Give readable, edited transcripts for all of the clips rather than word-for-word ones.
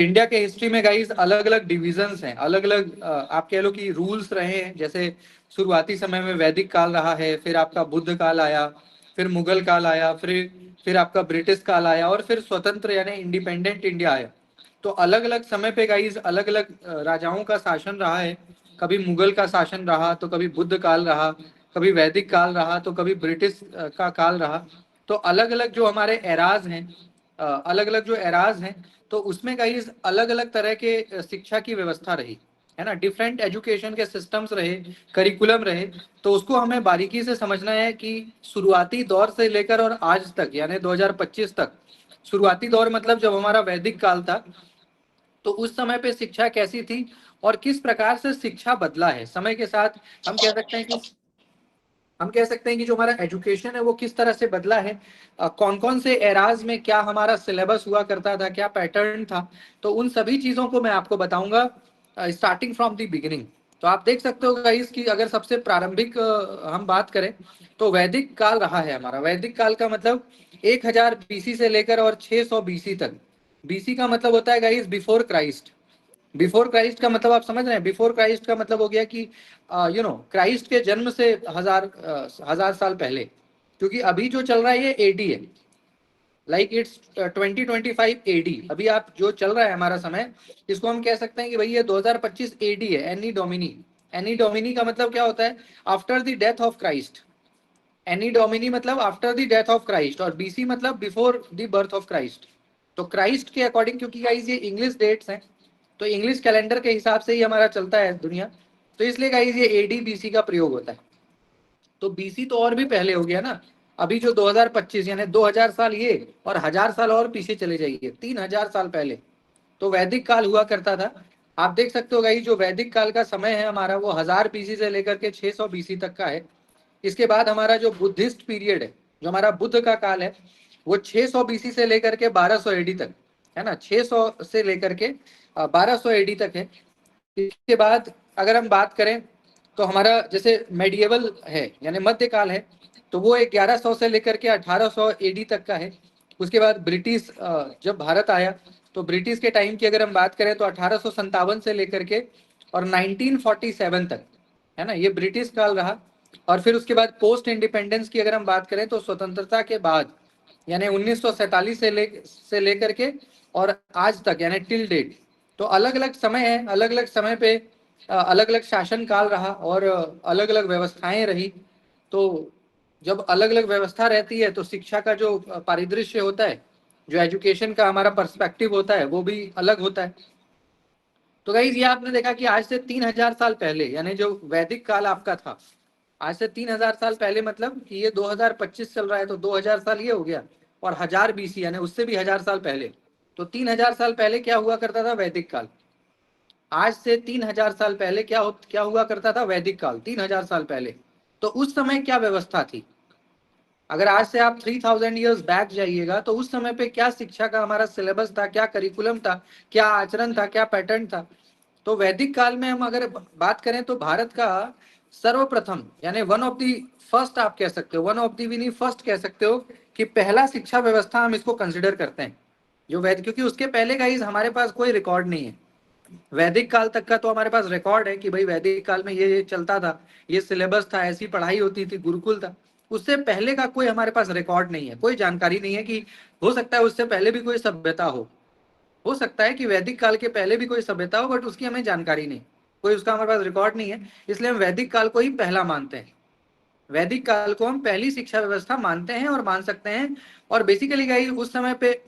India के history में guys अलग अलग डिविजन्स हैं, अलग अलग आप कह लो कि रूल्स रहे हैं। जैसे शुरुआती समय में वैदिक काल रहा है, फिर आपका बुद्ध काल आया, फिर मुगल काल आया, फिर आपका ब्रिटिश काल आया, और फिर स्वतंत्र यानी इंडिपेंडेंट इंडिया आया। तो अलग अलग समय पे गाइस अलग अलग राजाओं का शासन रहा है। कभी मुगल का शासन रहा, तो कभी बुद्ध काल रहा, कभी वैदिक काल रहा, तो कभी ब्रिटिश का काल रहा। तो अलग अलग जो हमारे एराज हैं, अलग अलग जो एराज हैं, तो उसमें कई अलग अलग तरह के शिक्षा की व्यवस्था रही है ना, डिफरेंट एजुकेशन के सिस्टम्स रहे, करिकुलम रहे। तो उसको हमें बारीकी से समझना है कि शुरुआती दौर से लेकर और आज तक यानी 2025 तक। शुरुआती दौर मतलब जब हमारा वैदिक काल था, तो उस समय पे शिक्षा कैसी थी और किस प्रकार से शिक्षा बदला है समय के साथ। हम कह सकते हैं कि हम कह सकते हैं कि जो हमारा एजुकेशन है वो किस तरह से बदला है, कौन कौन से एराज में क्या हमारा सिलेबस हुआ करता था, क्या पैटर्न था। तो उन सभी चीजों को मैं आपको बताऊंगा स्टार्टिंग फ्रॉम द बिगिनिंग। तो आप देख सकते हो गाइस कि अगर सबसे प्रारंभिक हम बात करें, तो वैदिक काल रहा है हमारा। वैदिक काल का मतलब 1000 बीसी से लेकर और 600 बीसी तक। बीसी का मतलब होता है guys before Christ. Before Christ का मतलब आप समझ रहे हैं, बिफोर क्राइस्ट का मतलब हो गया कि क्राइस्ट के जन्म से हजार साल पहले। क्योंकि अभी जो चल रहा है ये एडी है, लाइक इट्स 2025 एडी। अभी आप जो चल रहा है हमारा समय, इसको हम कह सकते हैं कि भाई ये 2025 एडी है, एनी डोमिनी। एनी डोमिनी का मतलब क्या होता है? After the death of Christ. Anno domini मतलब after the death of Christ, और बीसी मतलब before the birth of Christ. तो क्राइस्ट के अकॉर्डिंग, क्योंकि गाइस ये इंग्लिश डेट्स हैं, तो इंग्लिश कैलेंडर के हिसाब से ही हमारा चलता है दुनिया, तो इसलिए गाइस ये एडी बीसी का प्रयोग होता है। तो बीसी तो और भी पहले हो गया ना। अभी जो 2025 यानी 2000 साल ये, और 1000 साल और पीछे चले जाइए, 3000 साल पहले तो वैदिक काल हुआ करता था। आप देख सकते हो गाइस जो वैदिक काल का समय है हमारा, वो 1000 बीसी से लेकर के 600 बीसी तक का है। इसके बाद हमारा जो बुद्धिस्ट पीरियड है, जो हमारा बुद्ध का काल है, वो 600 बीसी से लेकर के 1200 एडी तक है ना। 600 से लेकर के 1200 एडी तक है। इसके बाद अगर हम बात करें, तो हमारा जैसे मेडिएवल है यानी मध्यकाल है, तो वो 1100 से लेकर के 1800 एडी तक का है। उसके बाद ब्रिटिश जब भारत आया, तो ब्रिटिश के टाइम की अगर हम बात करें, तो 1857 से लेकर के और 1947 तक है ना, ये ब्रिटिश काल रहा। और फिर उसके बाद पोस्ट इंडिपेंडेंस की अगर हम बात करें, तो स्वतंत्रता के बाद यानी 1947 से लेकर के और आज तक यानी टिल डेट। तो अलग अलग समय है, अलग अलग समय पे अलग अलग शासन काल रहा और अलग अलग व्यवस्थाएं रही। तो जब अलग अलग व्यवस्था रहती है, तो शिक्षा का जो परिदृश्य होता है, जो एजुकेशन का हमारा पर्सपेक्टिव होता है, वो भी अलग होता है। तो गाइस ये आपने देखा कि आज से 3000 साल पहले यानी जो वैदिक काल आपका था, आज से 3000 साल पहले मतलब कि ये 2025 चल रहा है, तो 2000 साल ये हो गया। और 1000 बीसी यानी उससे भी 1000 साल पहले, तो 3000 साल पहले क्या हुआ करता था? वैदिक काल। आज से 3000 साल पहले क्या हुआ करता था? वैदिक काल, 3000 साल पहले। तो उस समय क्या व्यवस्था थी? अगर आज से आप 3000 ईयर्स बैक जाइएगा, तो उस समय पे क्या शिक्षा का हमारा सिलेबस था, क्या करिकुलम था, क्या आचरण था, क्या पैटर्न था। तो वैदिक काल में हम अगर बात करें, तो भारत का सर्वप्रथम यानी वन ऑफ दी फर्स्ट आप कह सकते हो, वन ऑफ दी भी नहीं, फर्स्ट कह सकते हो कि पहला शिक्षा व्यवस्था हम इसको कंसिडर करते हैं जो वैदिक। क्योंकि उसके पहले का हमारे पास कोई रिकॉर्ड नहीं है। वैदिक काल तक का तो हमारे पास रिकॉर्ड है कि भाई वैदिक काल में ये चलता था, ये सिलेबस था, ऐसी पढ़ाई होती थी, गुरुकुल था। उससे पहले का कोई हमारे पास रिकॉर्ड नहीं है, कोई जानकारी नहीं है कि हो सकता है उससे पहले भी कोई सभ्यता हो सकता है कि वैदिक काल के पहले भी कोई सभ्यता हो, बट उसकी हमें जानकारी नहीं, कोई उसका हमारे पास रिकॉर्ड नहीं है। इसलिए हम वैदिक काल को ही पहला मानते हैं। वैदिक काल को हम पहली शिक्षा व्यवस्था मानते हैं और मान सकते हैं। और बेसिकली गाइस उस समय पे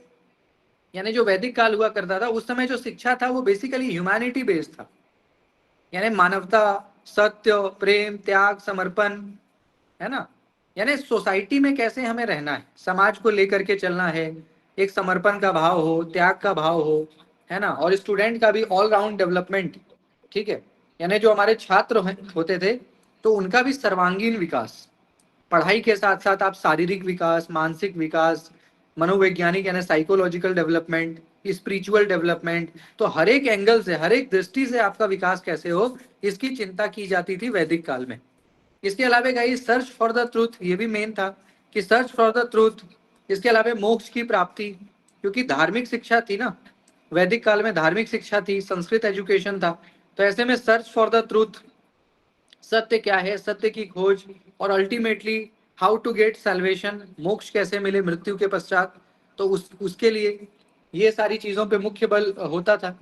यानी जो वैदिक काल हुआ करता था, उस समय जो शिक्षा था वो बेसिकली ह्यूमैनिटी बेस्ड था। यानी मानवता, सत्य, प्रेम, त्याग, समर्पण, है ना। यानी सोसाइटी में कैसे हमें रहना है, समाज को लेकर के चलना है, एक समर्पण का भाव हो, त्याग का भाव हो, है ना। और स्टूडेंट का भी ऑल राउंड डेवलपमेंट, ठीक है। यानी जो हमारे छात्र होते थे, तो उनका भी सर्वांगीण विकास, पढ़ाई के साथ साथ आप शारीरिक विकास, मानसिक विकास, मनोवैज्ञानिक यानी साइकोलॉजिकल डेवलपमेंट, स्पिरिचुअल डेवलपमेंट, तो हर एक एंगल से, हर एक दृष्टि से आपका विकास कैसे हो, इसकी चिंता की जाती थी वैदिक काल में। इसके अलावा guys search for the truth, ये भी मेन था कि सर्च फॉर द ट्रूथ। इसके अलावा मोक्ष की प्राप्ति, क्योंकि धार्मिक शिक्षा थी ना। वैदिक काल में धार्मिक शिक्षा थी, संस्कृत एजुकेशन था। तो ऐसे में सर्च फॉर द ट्रूथ, सत्य क्या है, सत्य की खोज, और ultimately how to get salvation, मोक्ष कैसे मिले मृत्यु के पश्चात, तो उसके लिए ये सारी चीजों पे मुख्य बल होता था।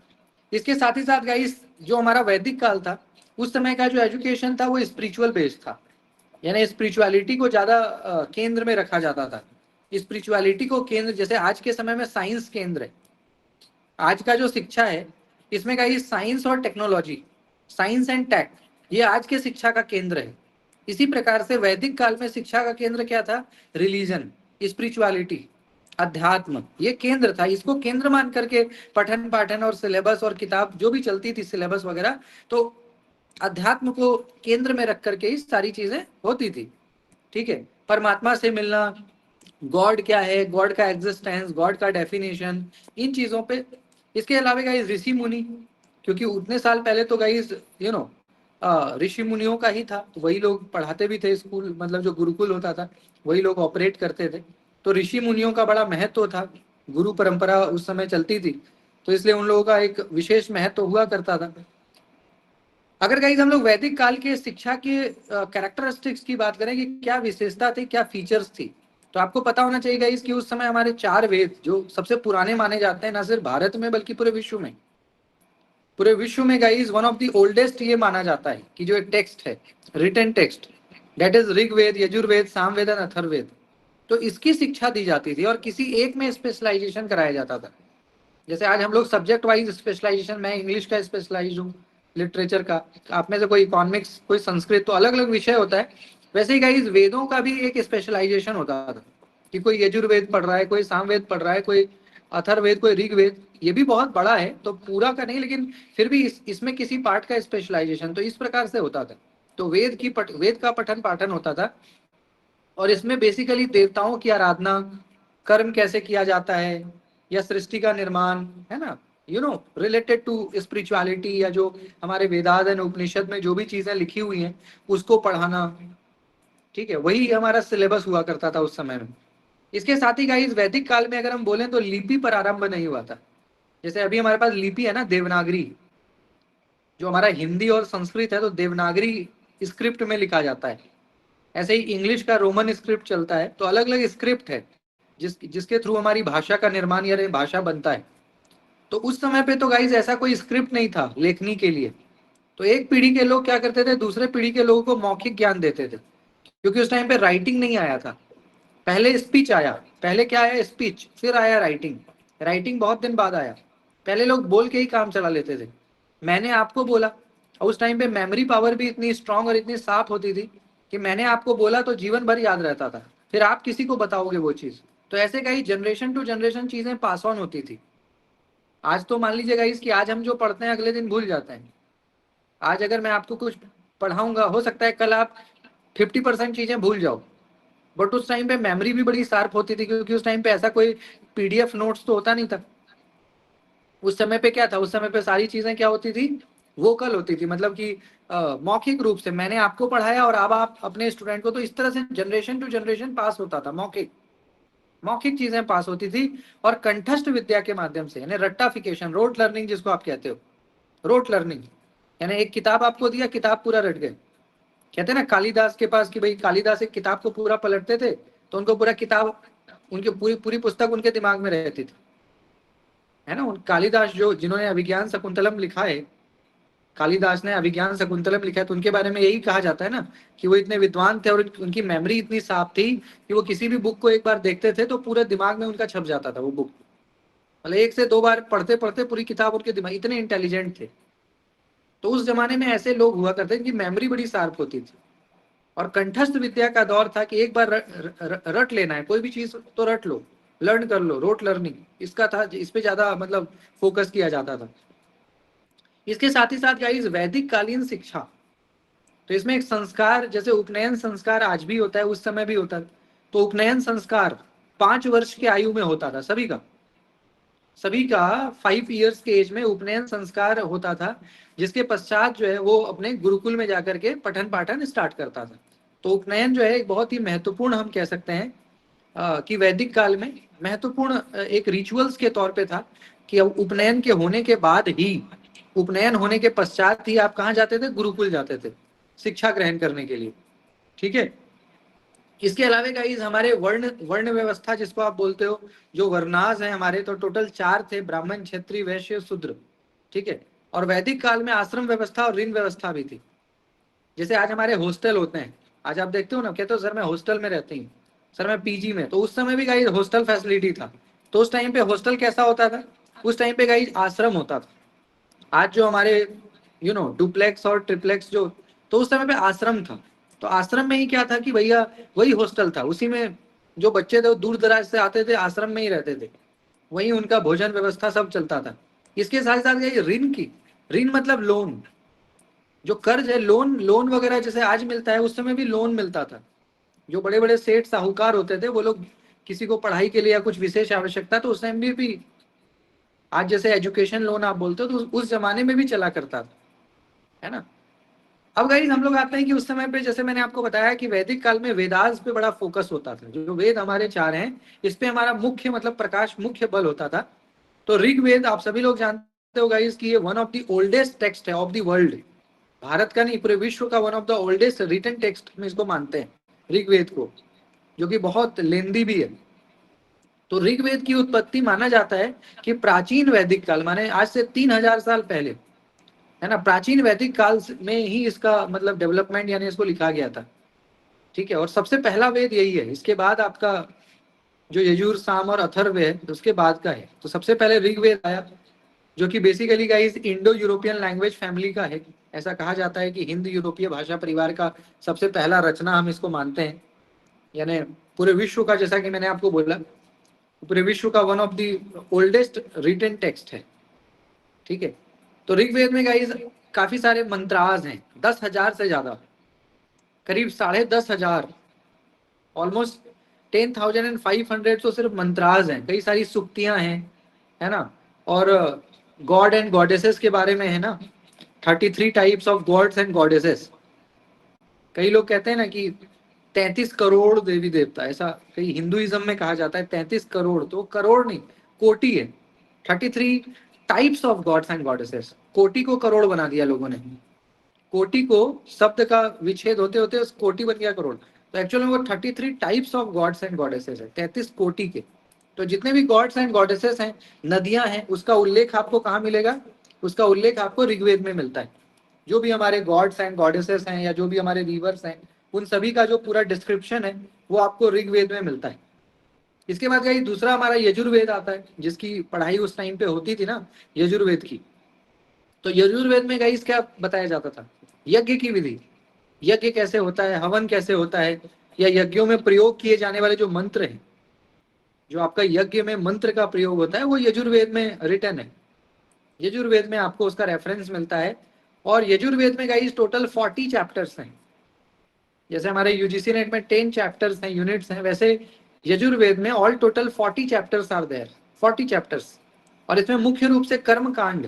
इसके साथ ही साथ गाइस, जो हमारा वैदिक काल था, उस समय का जो एजुकेशन था वो स्पिरिचुअल बेस्ड था, यानी स्पिरिचुअलिटी को ज्यादा केंद्र में रखा जाता था। स्पिरिचुअलिटी को केंद्र, जैसे आज के समय में साइंस केंद्र है, आज का जो शिक्षा है इसमें का ये साइंस और टेक्नोलॉजी, साइंस एंड टेक, ये आज के शिक्षा का केंद्र है। इसी प्रकार से वैदिक काल में शिक्षा का केंद्र क्या था? रिलीजन, स्पिरिचुअलिटी, अध्यात्म, ये केंद्र था। इसको केंद्र मान करके पठन पाठन और सिलेबस और किताब जो भी चलती थी, सिलेबस वगैरह, तो अध्यात्म को केंद्र में रख करके ही सारी चीजें होती थी। ठीक है, परमात्मा से मिलना, गॉड क्या है, गॉड का एग्जिस्टेंस, गॉड का डेफिनेशन, इन चीजों पे। इसके अलावा गाइस ऋषि मुनि, क्योंकि उतने साल पहले तो गाइस यू नो ऋषि मुनियों का ही था, तो वही लोग पढ़ाते भी थे, स्कूल मतलब जो गुरुकुल होता था वही लोग ऑपरेट करते थे। तो ऋषि मुनियों का बड़ा महत्व था, गुरु परंपरा उस समय चलती थी, तो इसलिए उन लोगों का एक विशेष महत्व हुआ करता था। अगर गाइस हम लोग वैदिक काल के शिक्षा के कैरेक्टरिस्टिक्स की बात करें कि क्या विशेषता थी, क्या फीचर्स थी, तो आपको पता होना चाहिए गाइस कि उस समय हमारे 4 वेद जो सबसे पुराने माने जाते हैं, ना सिर्फ भारत में बल्कि पूरे विश्व में, पूरे विश्व में guys one of the oldest ये माना जाता है कि जो एक टेक्स्ट है, written text, that is Rigveda, Yajurveda, Samaveda and Atharvaveda. तो इसकी शिक्षा दी जाती थी और किसी एक में स्पेशलाइजेशन कराया जाता था। जैसे आज हम लोग सब्जेक्ट वाइज स्पेशलाइजेशन, मैं इंग्लिश का स्पेशलाइज हूँ, लिटरेचर का, आप में से कोई इकोनॉमिक्स, कोई संस्कृत, तो अलग अलग विषय होता है। वैसे ही गाइस वेदों का भी एक स्पेशलाइजेशन होता था कि कोई यजुर्वेद पढ़ रहा है, कोई सामवेद पढ़ रहा है, कोई अथर्ववेद, कोई ऋग्वेद। ये भी बहुत बड़ा है तो पूरा का नहीं, लेकिन फिर भी इसमें किसी पार्ट का स्पेशलाइजेशन तो इस प्रकार से होता था। तो वेद का पठन पाठन होता था, और इसमें बेसिकली देवताओं की आराधना, कर्म कैसे किया जाता है, या सृष्टि का निर्माण, है ना, रिलेटेड टू स्पिरिचुअलिटी, या जो हमारे वेदांत एंड उपनिषद में जो भी चीजें लिखी हुई हैं उसको पढ़ाना। ठीक है, वही हमारा सिलेबस हुआ करता था उस समय में। इसके साथ ही गाइस वैदिक काल में अगर हम बोलें तो लिपि पर आरंभ नहीं हुआ था। जैसे अभी हमारे पास लिपि है ना, देवनागरी, जो हमारा हिंदी और संस्कृत है तो देवनागरी स्क्रिप्ट में लिखा जाता है। ऐसे ही इंग्लिश का रोमन स्क्रिप्ट चलता है, तो अलग अलग स्क्रिप्ट है जिसके थ्रू हमारी भाषा का निर्माण या भाषा बनता है। तो उस समय पे तो गाइस ऐसा कोई स्क्रिप्ट नहीं था लेखनी के लिए, तो एक पीढ़ी के लोग क्या करते थे, दूसरे पीढ़ी के लोगों को मौखिक ज्ञान देते थे, क्योंकि उस टाइम पे राइटिंग नहीं आया था। पहले स्पीच आया, पहले क्या आया, स्पीच, फिर आया राइटिंग। राइटिंग बहुत दिन बाद आया, पहले लोग बोल के ही काम चला लेते थे, मैंने आपको बोला। और उस टाइम पे मेमोरी पावर भी इतनी स्ट्रांग और इतनी साफ होती थी कि मैंने आपको बोला तो जीवन भर याद रहता था, फिर आप किसी को बताओगे वो चीज। तो ऐसे कई जनरेशन टू जनरेशन चीजें पास ऑन होती थी। आज तो मान लीजिएगा इसकी, आज हम जो पढ़ते हैं अगले दिन भूल जाते हैं। आज अगर मैं आपको कुछ पढ़ाऊंगा, हो सकता है कल आप 50% चीजें भूल जाओ, बट उस टाइम पे मेमोरी भी बड़ी शार्प होती थी, क्योंकि उस टाइम पे ऐसा कोई पीडीएफ नोट्स तो होता नहीं था। उस समय पे क्या था, उस समय पे सारी चीजें क्या होती थी, वोकल होती थी, मतलब कि मौखिक रूप से मैंने आपको पढ़ाया और अब आप अपने स्टूडेंट को, तो इस तरह से जनरेशन टू जनरेशन पास होता था, मौखिक मौखिक चीजें पास होती थी। और कंठस्थ विद्या के माध्यम से, यानी रट्टाफिकेशन, रोट लर्निंग जिसको आप कहते हो, रोट लर्निंग, यानी एक किताब आपको दिया, किताब पूरा रट गए। कहते हैं ना कालिदास के पास कि भाई कालिदास एक किताब को पूरा पलटते थे तो उनको पूरा किताब, उनकी पूरी पूरी पुस्तक उनके दिमाग में रहती थी, है ना। उन कालिदास जो, जिन्होंने अभिज्ञान शकुंतलम लिखा है, कालिदास ने अभिज्ञान शकुंतलम लिखा है, तो उनके बारे में यही कहा जाता है ना कि वो इतने विद्वान थे और उनकी मेमोरी इतनी साफ थी कि वो किसी भी बुक को एक बार देखते थे तो पूरे दिमाग में उनका छप जाता था वो बुक, मतलब एक से दो बार पढ़ते पढ़ते पूरी किताब उनके दिमाग, इतने इंटेलिजेंट थे। तो उस जमाने में ऐसे लोग हुआ करते थे, इनकी मेमोरी बड़ी शार्प होती थी। और कंठस्थ विद्या का दौर था कि एक बार रट लेना है, कोई भी चीज तो रट लो, लर्न कर लो, रोट लर्निंग इसका था, इस पे ज्यादा मतलब फोकस किया जाता था। इसके साथ ही साथ गाइस वैदिक कालीन शिक्षा, तो इसमें एक संस्कार, जैसे उपनयन संस्कार आज भी होता है, उस समय भी होता था। तो उपनयन संस्कार 5 वर्ष की आयु में होता था, सभी का 5 इयर्स के एज में उपनयन संस्कार होता था, जिसके पश्चात जो है वो अपने गुरुकुल में जाकर के पठन पाठन स्टार्ट करता था। तो उपनयन जो है एक बहुत ही महत्वपूर्ण, हम कह सकते हैं कि वैदिक काल में महत्वपूर्ण एक रिचुअल्स के तौर पे था कि अब उपनयन के होने के बाद ही, उपनयन होने के पश्चात ही आप कहाँ जाते थे? गुरुकुल जाते थे शिक्षा ग्रहण करने के लिए। ठीक है। इसके अलावा गाइस हमारे वर्ण वर्ण व्यवस्था जिसको आप बोलते हो, जो वर्णास है हमारे, तो टोटल 4 थे, ब्राह्मण, क्षत्रिय, वैश्य, शूद्र। ठीक है। और वैदिक काल में आश्रम व्यवस्था और ऋण व्यवस्था भी थी। जैसे आज हमारे हॉस्टल होते हैं, आज आप देखते हो ना, कहते हो सर मैं हॉस्टल में रहती हूँ, सर मैं पीजी में, तो उस समय भी गाइस हॉस्टल फैसिलिटी था। तो उस टाइम पे हॉस्टल कैसा होता था? उस टाइम पे गाइस आश्रम होता था। आज जो हमारे डुप्लेक्स और ट्रिप्लेक्स जो, तो उस समय पे आश्रम था। तो आश्रम में ही क्या था कि भैया वही हॉस्टल था, उसी में जो बच्चे थे वो दूर दराज से आते थे, आश्रम में ही रहते थे, वही उनका भोजन व्यवस्था सब चलता था। इसके साथ साथ ये ऋण की, ऋण मतलब लोन, जो कर्ज है, लोन लोन वगैरह जैसे आज मिलता है, उस समय भी लोन मिलता था। जो बड़े बड़े सेठ साहूकार होते थे, वो लोग किसी को पढ़ाई के लिए या कुछ विशेष आवश्यकता, तो उस टाइम भी आज जैसे एजुकेशन लोन आप बोलते हो, तो उस जमाने में भी चला करता था, है ना। अब गाइस हम लोग आते हैं कि उस समय पे, जैसे मैंने आपको बताया कि वैदिक काल में वेदास पे बड़ा फोकस होता था। जो वेद हमारे 4 हैं, इस पे हमारा मुख्य मतलब प्रकाश, मुख्य बल होता था। तो ऋग्वेद आप सभी लोग जानते हो गाइस कि ये one of the oldest text है ऑफ द वर्ल्ड। भारत का नहीं, पूरे विश्व का one of the oldest written text में इसको मानते हैं, ऋग्वेद को, जो कि बहुत लेंदी भी है। तो ऋग्वेद की उत्पत्ति माना जाता है कि प्राचीन वैदिक काल, माने आज से 3000 साल पहले, है ना, प्राचीन वैदिक काल में ही इसका मतलब डेवलपमेंट यानी इसको लिखा गया था। ठीक है। और सबसे पहला वेद यही है। इसके बाद आपका जो यजुर, साम और अथर्व है, उसके बाद का है। तो सबसे पहले ऋग्वेद आया, जो कि basically guys Indo European language family का है। ऐसा कहा जाता है कि हिंद यूरोपीय भाषा परिवार का सबसे पहला रचना हम इसको मानते हैं। यानी पूरे विश्व का, जैसा कि मैंने आपको बोला, पूरे विश्व का one of the oldest written text है। ठीक है। तो ऋग्वेद में गाइस काफी सारे मंत्रास हैं, 10,000 से ज्यादा, करीब 10,500, ऑलमोस्ट 10,500 तो सिर्फ मंत्रास हैं। कई सारी सुक्तियां हैं, है ना। और गॉड एंड गॉडेसेस के बारे में है ना, 33 types of gods and goddesses. कई लोग कहते हैं ना कि 33 करोड़ देवी देवता, ऐसा कई हिंदुइज्म में कहा जाता है। 33 करोड़, तो करोड़ नहीं, कोटि है। 33 types of gods and goddesses, कोटि को करोड़ बना दिया लोगों ने। कोटि को शब्द का विच्छेद होते होते उस कोटि बन गया करोड़। तो एक्चुअल में वो 33 types of gods and goddesses है, 33 कोटि के। तो जितने भी गॉड्स एंड गॉडेसेस हैं, नदियां हैं, उसका उल्लेख आपको कहाँ मिलेगा? उसका उल्लेख आपको ऋग्वेद में मिलता है। जो भी हमारे गॉड्स एंड गॉडेसेस हैं, या जो भी हमारे रिवर्स हैं, उन सभी का जो पूरा डिस्क्रिप्शन है वो आपको ऋग्वेद में मिलता है। इसके बाद गाइस दूसरा हमारा यजुर्वेद आता है, जिसकी पढ़ाई उस टाइम पे होती थी ना, यजुर्वेद की। तो यजुर्वेद में गाइस क्या बताया जाता था? यज्ञ की विधि, यज्ञ कैसे होता है, हवन कैसे होता है, या यज्ञों में प्रयोग किए जाने वाले जो मंत्र हैं, जो आपका यज्ञ में मंत्र का प्रयोग होता है, वो यजुर्वेद में रिटन है। यजुर्वेद में आपको उसका रेफरेंस मिलता है। और यजुर्वेद में गाइस टोटल 40 चैप्टर्स हैं। जैसे हमारे यूजीसी नेट में 10 चैप्टर्स हैं, यूनिट्स हैं, वैसे यजुर्वेद में all total 40 chapters are there, 40 chapters. और इसमें मुख्य रूप से कर्म कांड,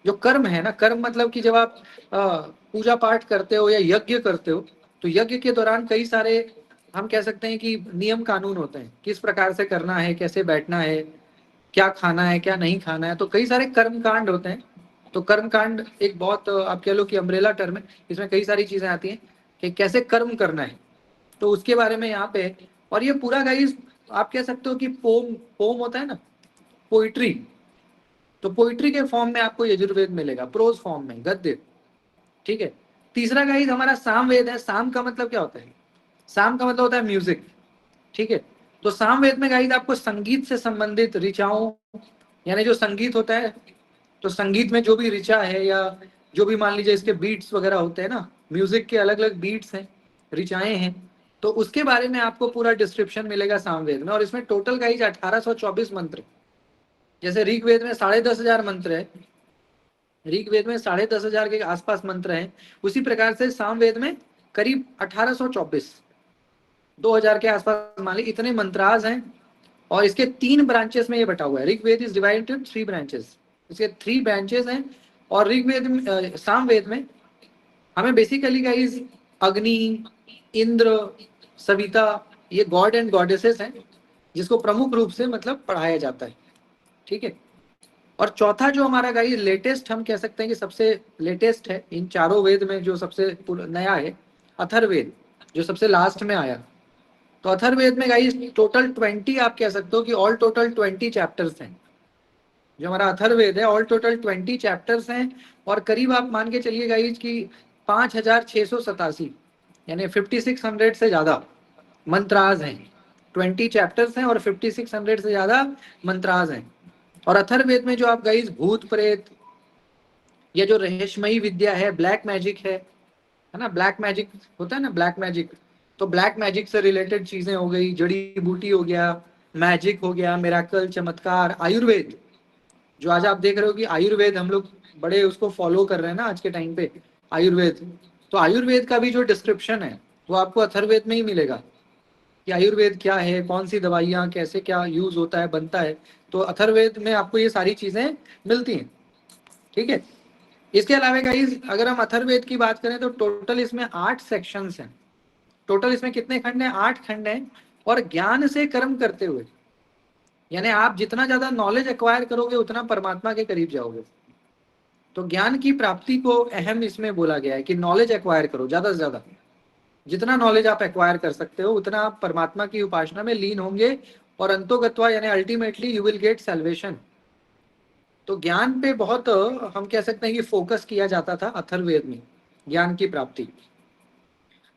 जो कर्म है ना, कर्म मतलब कि जब आप पूजा पाठ करते हो या यज्ञ करते हो, तो यज्ञ के दौरान कई सारे, हम कह सकते हैं कि नियम कानून होते हैं, किस प्रकार से करना है, कैसे बैठना है, क्या खाना है, क्या नहीं खाना है। तो कई सारे कर्म कांड होते हैं। तो कर्म कांड एक बहुत आप कह लो कि अम्ब्रेला टर्म है, इसमें कई सारी चीजें आती हैं कि कैसे कर्म करना है, तो उसके बारे में यहाँ पे है। और ये पूरा गाइस आप कह सकते हो कि पोम पोम होता है ना, पोइट्री, तो पोइट्री के फॉर्म में आपको यजुर्वेद मिलेगा, प्रोज फॉर्म में, गद्य। ठीक है। तीसरा गाइस हमारा सामवेद है। साम का मतलब क्या होता है? साम का मतलब होता है म्यूजिक। ठीक है। तो सामवेद में गाइस आपको संगीत से संबंधित ऋचाओं, यानी जो संगीत होता है, तो संगीत में जो भी ऋचा है, या जो भी मान लीजिए इसके बीट्स वगैरह होते हैं ना, म्यूजिक के अलग अलग बीट्स हैं, ऋचाएं हैं, तो उसके बारे में आपको पूरा डिस्क्रिप्शन मिलेगा सामवेद में। और इसमें टोटल गाइस 1824 मंत्र। जैसे ऋग्वेद में 10,500 मंत्र है, ऋग्वेद में 10,500 के आसपास मंत्र हैं, उसी प्रकार से सामवेद में करीब 1824, 2000 के आसपास मान ली इतने मंत्रास हैं। और इसके 3 ब्रांचेस में ये बटा हुआ है। Rigveda is divided into 3 branches, इसके 3 ब्रांचेस हैं। और ऋग्वेद सामवेद में हमें बेसिकली गाइस अग्नि, इंद्र, सविता, ये गॉड एंड गॉडेसेस हैं, जिसको प्रमुख रूप से मतलब पढ़ाया जाता है। ठीक है। और चौथा जो हमारा गाइस लेटेस्ट, हम कह सकते हैं कि सबसे लेटेस्ट है इन चारों वेद में, जो सबसे नया है, अथर्ववेद, जो सबसे लास्ट में आया। तो अथर्ववेद में गाइस टोटल 20, आप कह सकते हो कि ऑल टोटल 20 चैप्टर्स हैं। जो हमारा अथर्ववेद है ऑल टोटल 20 चैप्टर्स हैं, और करीब आप मान के चलिए गाइस कि 5687, यानी 5600 से ज्यादा मंत्राज हैं। 20 चैप्टर्स हैं और 5600 से ज्यादा मंत्राज हैं। और अथर्ववेद में जो आप गाइस भूत प्रेत, ये जो रहस्यमयी विद्या है, ब्लैक मैजिक है ना, ब्लैक मैजिक होता है ना, ब्लैक मैजिक, तो ब्लैक मैजिक से रिलेटेड चीजें हो गई, जड़ी बूटी हो गया, मैजिक हो गया, मिराकल, चमत्कार, आयुर्वेद, जो आज आप देख रहे हो कि आयुर्वेद हम लोग बड़े उसको फॉलो कर रहे हैं ना आज के टाइम पे, आयुर्वेद। तो आयुर्वेद का भी जो डिस्क्रिप्शन है वो आपको अथर्ववेद में ही मिलेगा कि आयुर्वेद क्या है, कौन सी दवाइयाँ, कैसे क्या यूज होता है, बनता है। तो अथर्ववेद में आपको ये सारी चीजें मिलती हैं। ठीक है। इसके अलावा गाइस अगर हम अथर्ववेद की बात करें तो टोटल इसमें 8 सेक्शंस हैं। टोटल इसमें कितने खंड हैं? 8 खंड हैं। और ज्ञान से कर्म करते हुए, यानी आप जितना ज्यादा नॉलेज एक्वायर करोगे उतना परमात्मा के करीब जाओगे। तो ज्ञान की प्राप्ति को अहम इसमें बोला गया है कि नॉलेज एक्वायर करो ज्यादा से ज्यादा। जितना नॉलेज आप एक्वायर कर सकते हो उतना आप परमात्मा की उपासना में लीन होंगे, और अंतोगत्वा यानी ultimately you will get salvation. तो ज्ञान पे बहुत हम कह सकते हैं कि फोकस किया जाता था अथर्ववेद में, ज्ञान की प्राप्ति।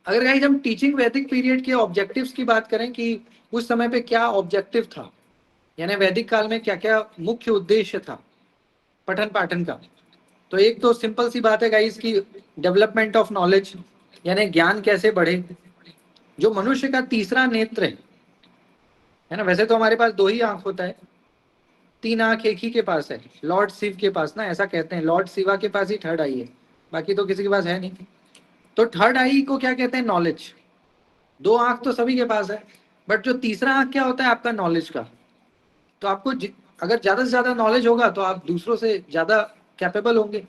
अगर गाइस हम टीचिंग वैदिक पीरियड के ऑब्जेक्टिव्स की बात करें कि उस समय पे क्या ऑब्जेक्टिव था, यानी वैदिक काल में क्या क्या मुख्य उद्देश्य था पठन पाठन का, तो एक तो सिंपल सी बात है गाइस की डेवलपमेंट ऑफ नॉलेज, यानी ज्ञान कैसे बढ़े। जो मनुष्य का तीसरा नेत्र है ना, वैसे तो हमारे पास दो ही आंख होता है, 3 आंख एक ही के पास है, लॉर्ड शिव के पास ना, ऐसा कहते हैं लॉर्ड शिवा के पास ही थर्ड आई है, बाकी तो किसी के पास है नहीं। तो थर्ड आई को क्या कहते हैं? नॉलेज। 2 आंख तो सभी के पास है, बट जो तीसरा आंख क्या होता है आपका? नॉलेज का। तो आपको अगर ज्यादा से ज्यादा नॉलेज होगा तो आप दूसरों से ज्यादा कैपेबल होंगे।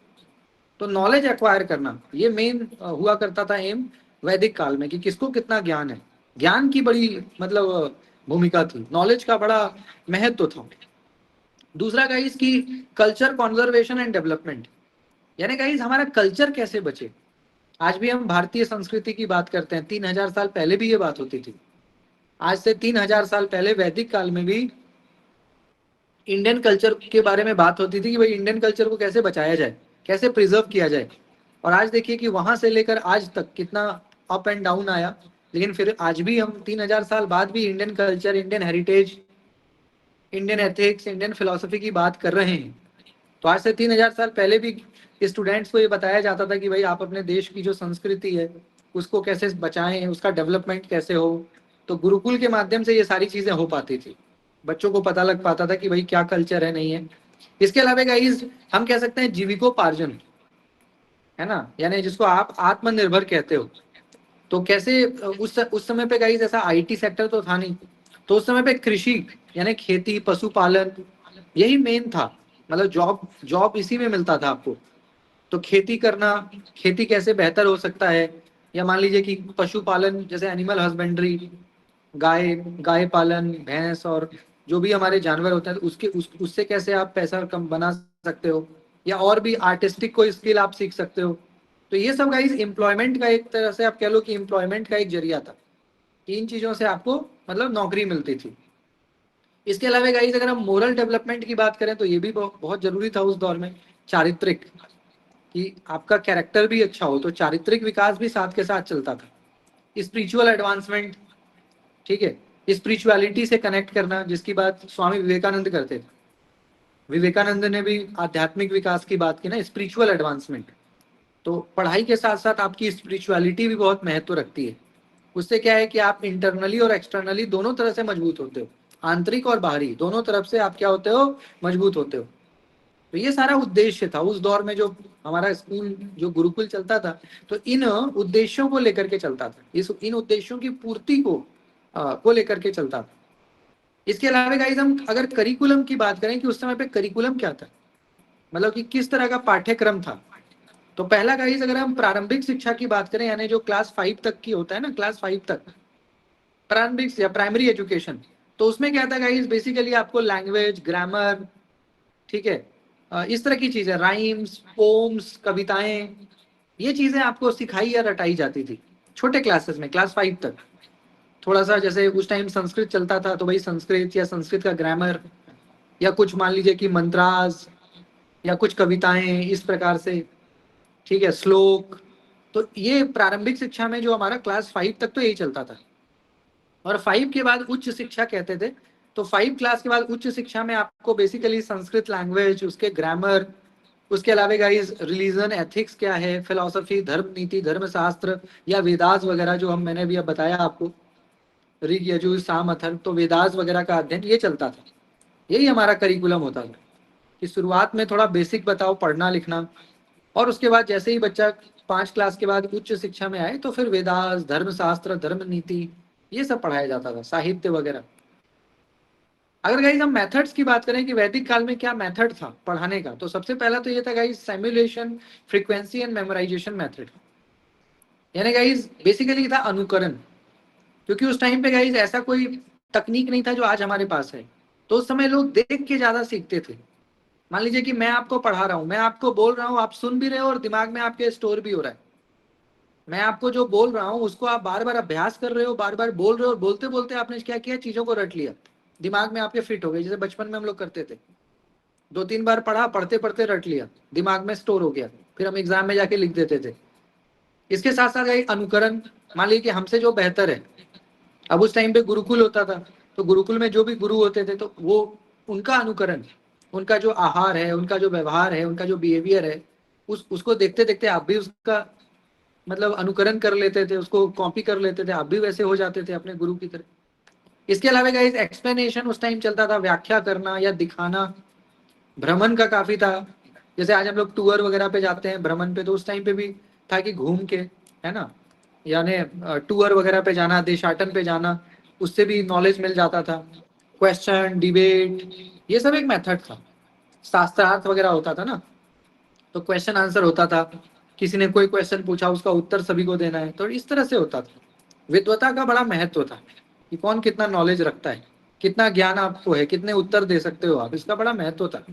तो नॉलेज एक्वायर करना ये मेन हुआ करता था एम वैदिक काल में, कि किसको कितना ज्ञान है। ज्ञान की बड़ी मतलब भूमिका थी, नॉलेज का बड़ा महत्व था। दूसरा गाइस की कल्चर कॉन्जर्वेशन एंड डेवलपमेंट, यानी गाइस हमारा कल्चर कैसे बचे। आज भी हम भारतीय संस्कृति की बात करते हैं, 3000 साल पहले भी ये बात होती थी। आज से 3000 साल पहले वैदिक काल में भी इंडियन कल्चर के बारे में बात होती थी कि भाई इंडियन कल्चर को कैसे बचाया जाए, कैसे प्रिजर्व किया जाए। और आज देखिए कि वहां से लेकर आज तक कितना अप एंड डाउन आया, लेकिन फिर आज भी हम 3000 साल बाद भी Indian culture, Indian heritage, Indian ethics, Indian philosophy की बात कर रहे हैं। तो आज से 3000 साल पहले भी स्टूडेंट्स को ये बताया जाता था कि भाई आप अपने देश की जो संस्कृति है उसको कैसे बचाएं, उसका डेवलपमेंट कैसे हो। तो गुरुकुल के माध्यम से ये सारी चीजें हो पाती थी, बच्चों को पता लग पाता था कि भाई क्या कल्चर है, नहीं है। इसके अलावा गाइस हम कह सकते हैं जीविकोपार्जन, है ना, यानी जिसको आप आत्मनिर्भर कहते हो। तो कैसे उस समय पे गाइस ऐसा आईटी सेक्टर तो था नहीं, तो उस समय पे कृषि यानी खेती, पशुपालन, यही मेन था। मतलब जॉब जॉब इसी में मिलता था आपको। तो खेती करना, खेती कैसे बेहतर हो सकता है, या मान लीजिए कि पशुपालन जैसे एनिमल हस्बेंड्री, गाय गाय पालन, भैंस और जो भी हमारे जानवर होते हैं, तो उससे कैसे आप पैसा कम बना सकते हो, या और भी आर्टिस्टिक कोई स्किल आप सीख सकते हो। तो ये सब गाइस एम्प्लॉयमेंट का, एक तरह से आप कह लो कि एम्प्लॉयमेंट का एक जरिया था। इन चीजों से आपको मतलब नौकरी मिलती थी। इसके अलावा गाइस अगर हम मोरल डेवलपमेंट की बात करें तो ये भी बहुत जरूरी था उस दौर में। चारित्रिक, कि आपका कैरेक्टर भी अच्छा हो, तो चारित्रिक विकास भी साथ के साथ चलता था। स्पिरिचुअल एडवांसमेंट, ठीक है, स्पिरिचुअलिटी से कनेक्ट करना, जिसकी बात स्वामी विवेकानंद करते थे। विवेकानंद ने भी आध्यात्मिक विकास की बात की ना, स्पिरिचुअल एडवांसमेंट। तो पढ़ाई के साथ साथ आपकी स्पिरिचुअलिटी भी बहुत महत्व रखती है। उससे क्या है कि आप इंटरनली और एक्सटर्नली दोनों तरह से मजबूत होते हो, आंतरिक और बाहरी दोनों तरफ से आप क्या होते हो? मजबूत होते हो। तो ये सारा उद्देश्य था उस दौर में, जो हमारा स्कूल जो गुरुकुल चलता था, तो इन उद्देश्यों को लेकर के चलता था, इस इन उद्देश्यों की पूर्ति को लेकर के चलता था। इसके अलावा गाइस हम अगर करिकुलम की बात करें कि उस समय पे करिकुलम क्या था, मतलब कि किस तरह का पाठ्यक्रम था। तो पहला गाइस अगर हम प्रारंभिक शिक्षा की बात करें, यानी जो क्लास 5 तक की होता है ना, क्लास 5 तक प्रारंभिक या प्राइमरी एजुकेशन, तो उसमें क्या था गाइस, बेसिकली आपको लैंग्वेज, ग्रामर, ठीक है, इस तरह की चीजें, राइम्स, पोम्स, कविताएं, ये चीजें आपको सिखाई या रटाई जाती थी छोटे क्लासेस में, क्लास 5 तक। थोड़ा सा जैसे उस टाइम संस्कृत चलता था तो भाई संस्कृत या संस्कृत का ग्रामर, या कुछ मान लीजिए कि मंत्रास या कुछ कविताएं इस प्रकार से, ठीक है, श्लोक। तो ये प्रारंभिक शिक्षा में जो हमारा क्लास 5 तक तो यही चलता था। और 5 के बाद उच्च शिक्षा कहते थे। तो 5 क्लास के बाद उच्च शिक्षा में आपको बेसिकली संस्कृत लैंग्वेज, उसके ग्रामर, उसके अलावा गाइस रिलीजन, एथिक्स क्या है, फिलोसफी, धर्म नीति, धर्मशास्त्र या वेदास वगैरह, जो मैंने अभी अब बताया आपको, ऋग यजुर साम अथर्व, तो वेदास वगैरह का अध्ययन ये चलता था। यही हमारा करिकुलम होता था कि शुरुआत में थोड़ा बेसिक बताओ, पढ़ना लिखना, और उसके बाद जैसे ही बच्चा 5 क्लास के बाद उच्च शिक्षा में आए तो फिर वेदास, धर्मशास्त्र, धर्म नीति, ये सब पढ़ाया जाता था, साहित्य वगैरह। अगर गाइस हम मेथड्स की बात करें कि वैदिक काल में क्या मेथड था पढ़ाने का, तो सबसे पहला तो ये था guys simulation, frequency and memorisation method. यानी गाइस बेसिकली था अनुकरण, क्योंकि उस टाइम पे गाइस ऐसा कोई तकनीक नहीं था जो आज हमारे पास है। तो उस समय लोग देख के ज्यादा सीखते थे। मान लीजिए कि मैं आपको पढ़ा रहा हूँ, मैं आपको बोल रहा हूँ, आप सुन भी रहे हो और दिमाग में आपके स्टोर भी हो रहा है। मैं आपको जो बोल रहा हूँ उसको आप बार बार अभ्यास कर रहे हो, बार बार बोल रहे हो, और बोलते बोलते आपने क्या किया, चीजों को रट लिया, दिमाग में आपके फिट हो गए। जैसे बचपन में हम लोग करते थे, 2-3 बार पढ़ा, पढ़ते पढ़ते रट लिया, दिमाग में स्टोर हो गया, फिर हम एग्जाम में जाके लिख देते थे। इसके साथ साथ एक अनुकरण, मान लीजिए कि हमसे जो बेहतर है, अब उस टाइम पे गुरुकुल होता था, तो गुरुकुल में जो भी गुरु होते थे तो वो उनका अनुकरण, उनका जो आहार है, उनका जो व्यवहार है, उनका जो बिहेवियर है, उसको देखते देखते आप भी उसका मतलब अनुकरण कर लेते थे, उसको कॉपी कर लेते थे, आप भी वैसे हो जाते थे अपने गुरु की तरह। इसके अलावा गाइस एक्सप्लेनेशन उस टाइम चलता था, व्याख्या करना या दिखाना। भ्रमण का काफी था, जैसे आज हम लोग टूर वगैरह पे जाते हैं भ्रमण पे, तो उस टाइम पे भी था कि घूम के, है ना, यानी टूर वगैरह पे जाना, देशाटन पे जाना, उससे भी नॉलेज मिल जाता था। क्वेश्चन, डिबेट, ये सब एक मेथड था। शास्त्रार्थ वगैरह होता था ना, तो क्वेश्चन आंसर होता था, किसी ने कोई क्वेश्चन पूछा उसका उत्तर सभी को देना है, तो इस तरह से होता था। विद्वता का बड़ा महत्व था कि कौन कितना नॉलेज रखता है, कितना ज्ञान आपको है, कितने उत्तर दे सकते हो आप, इसका बड़ा महत्व था।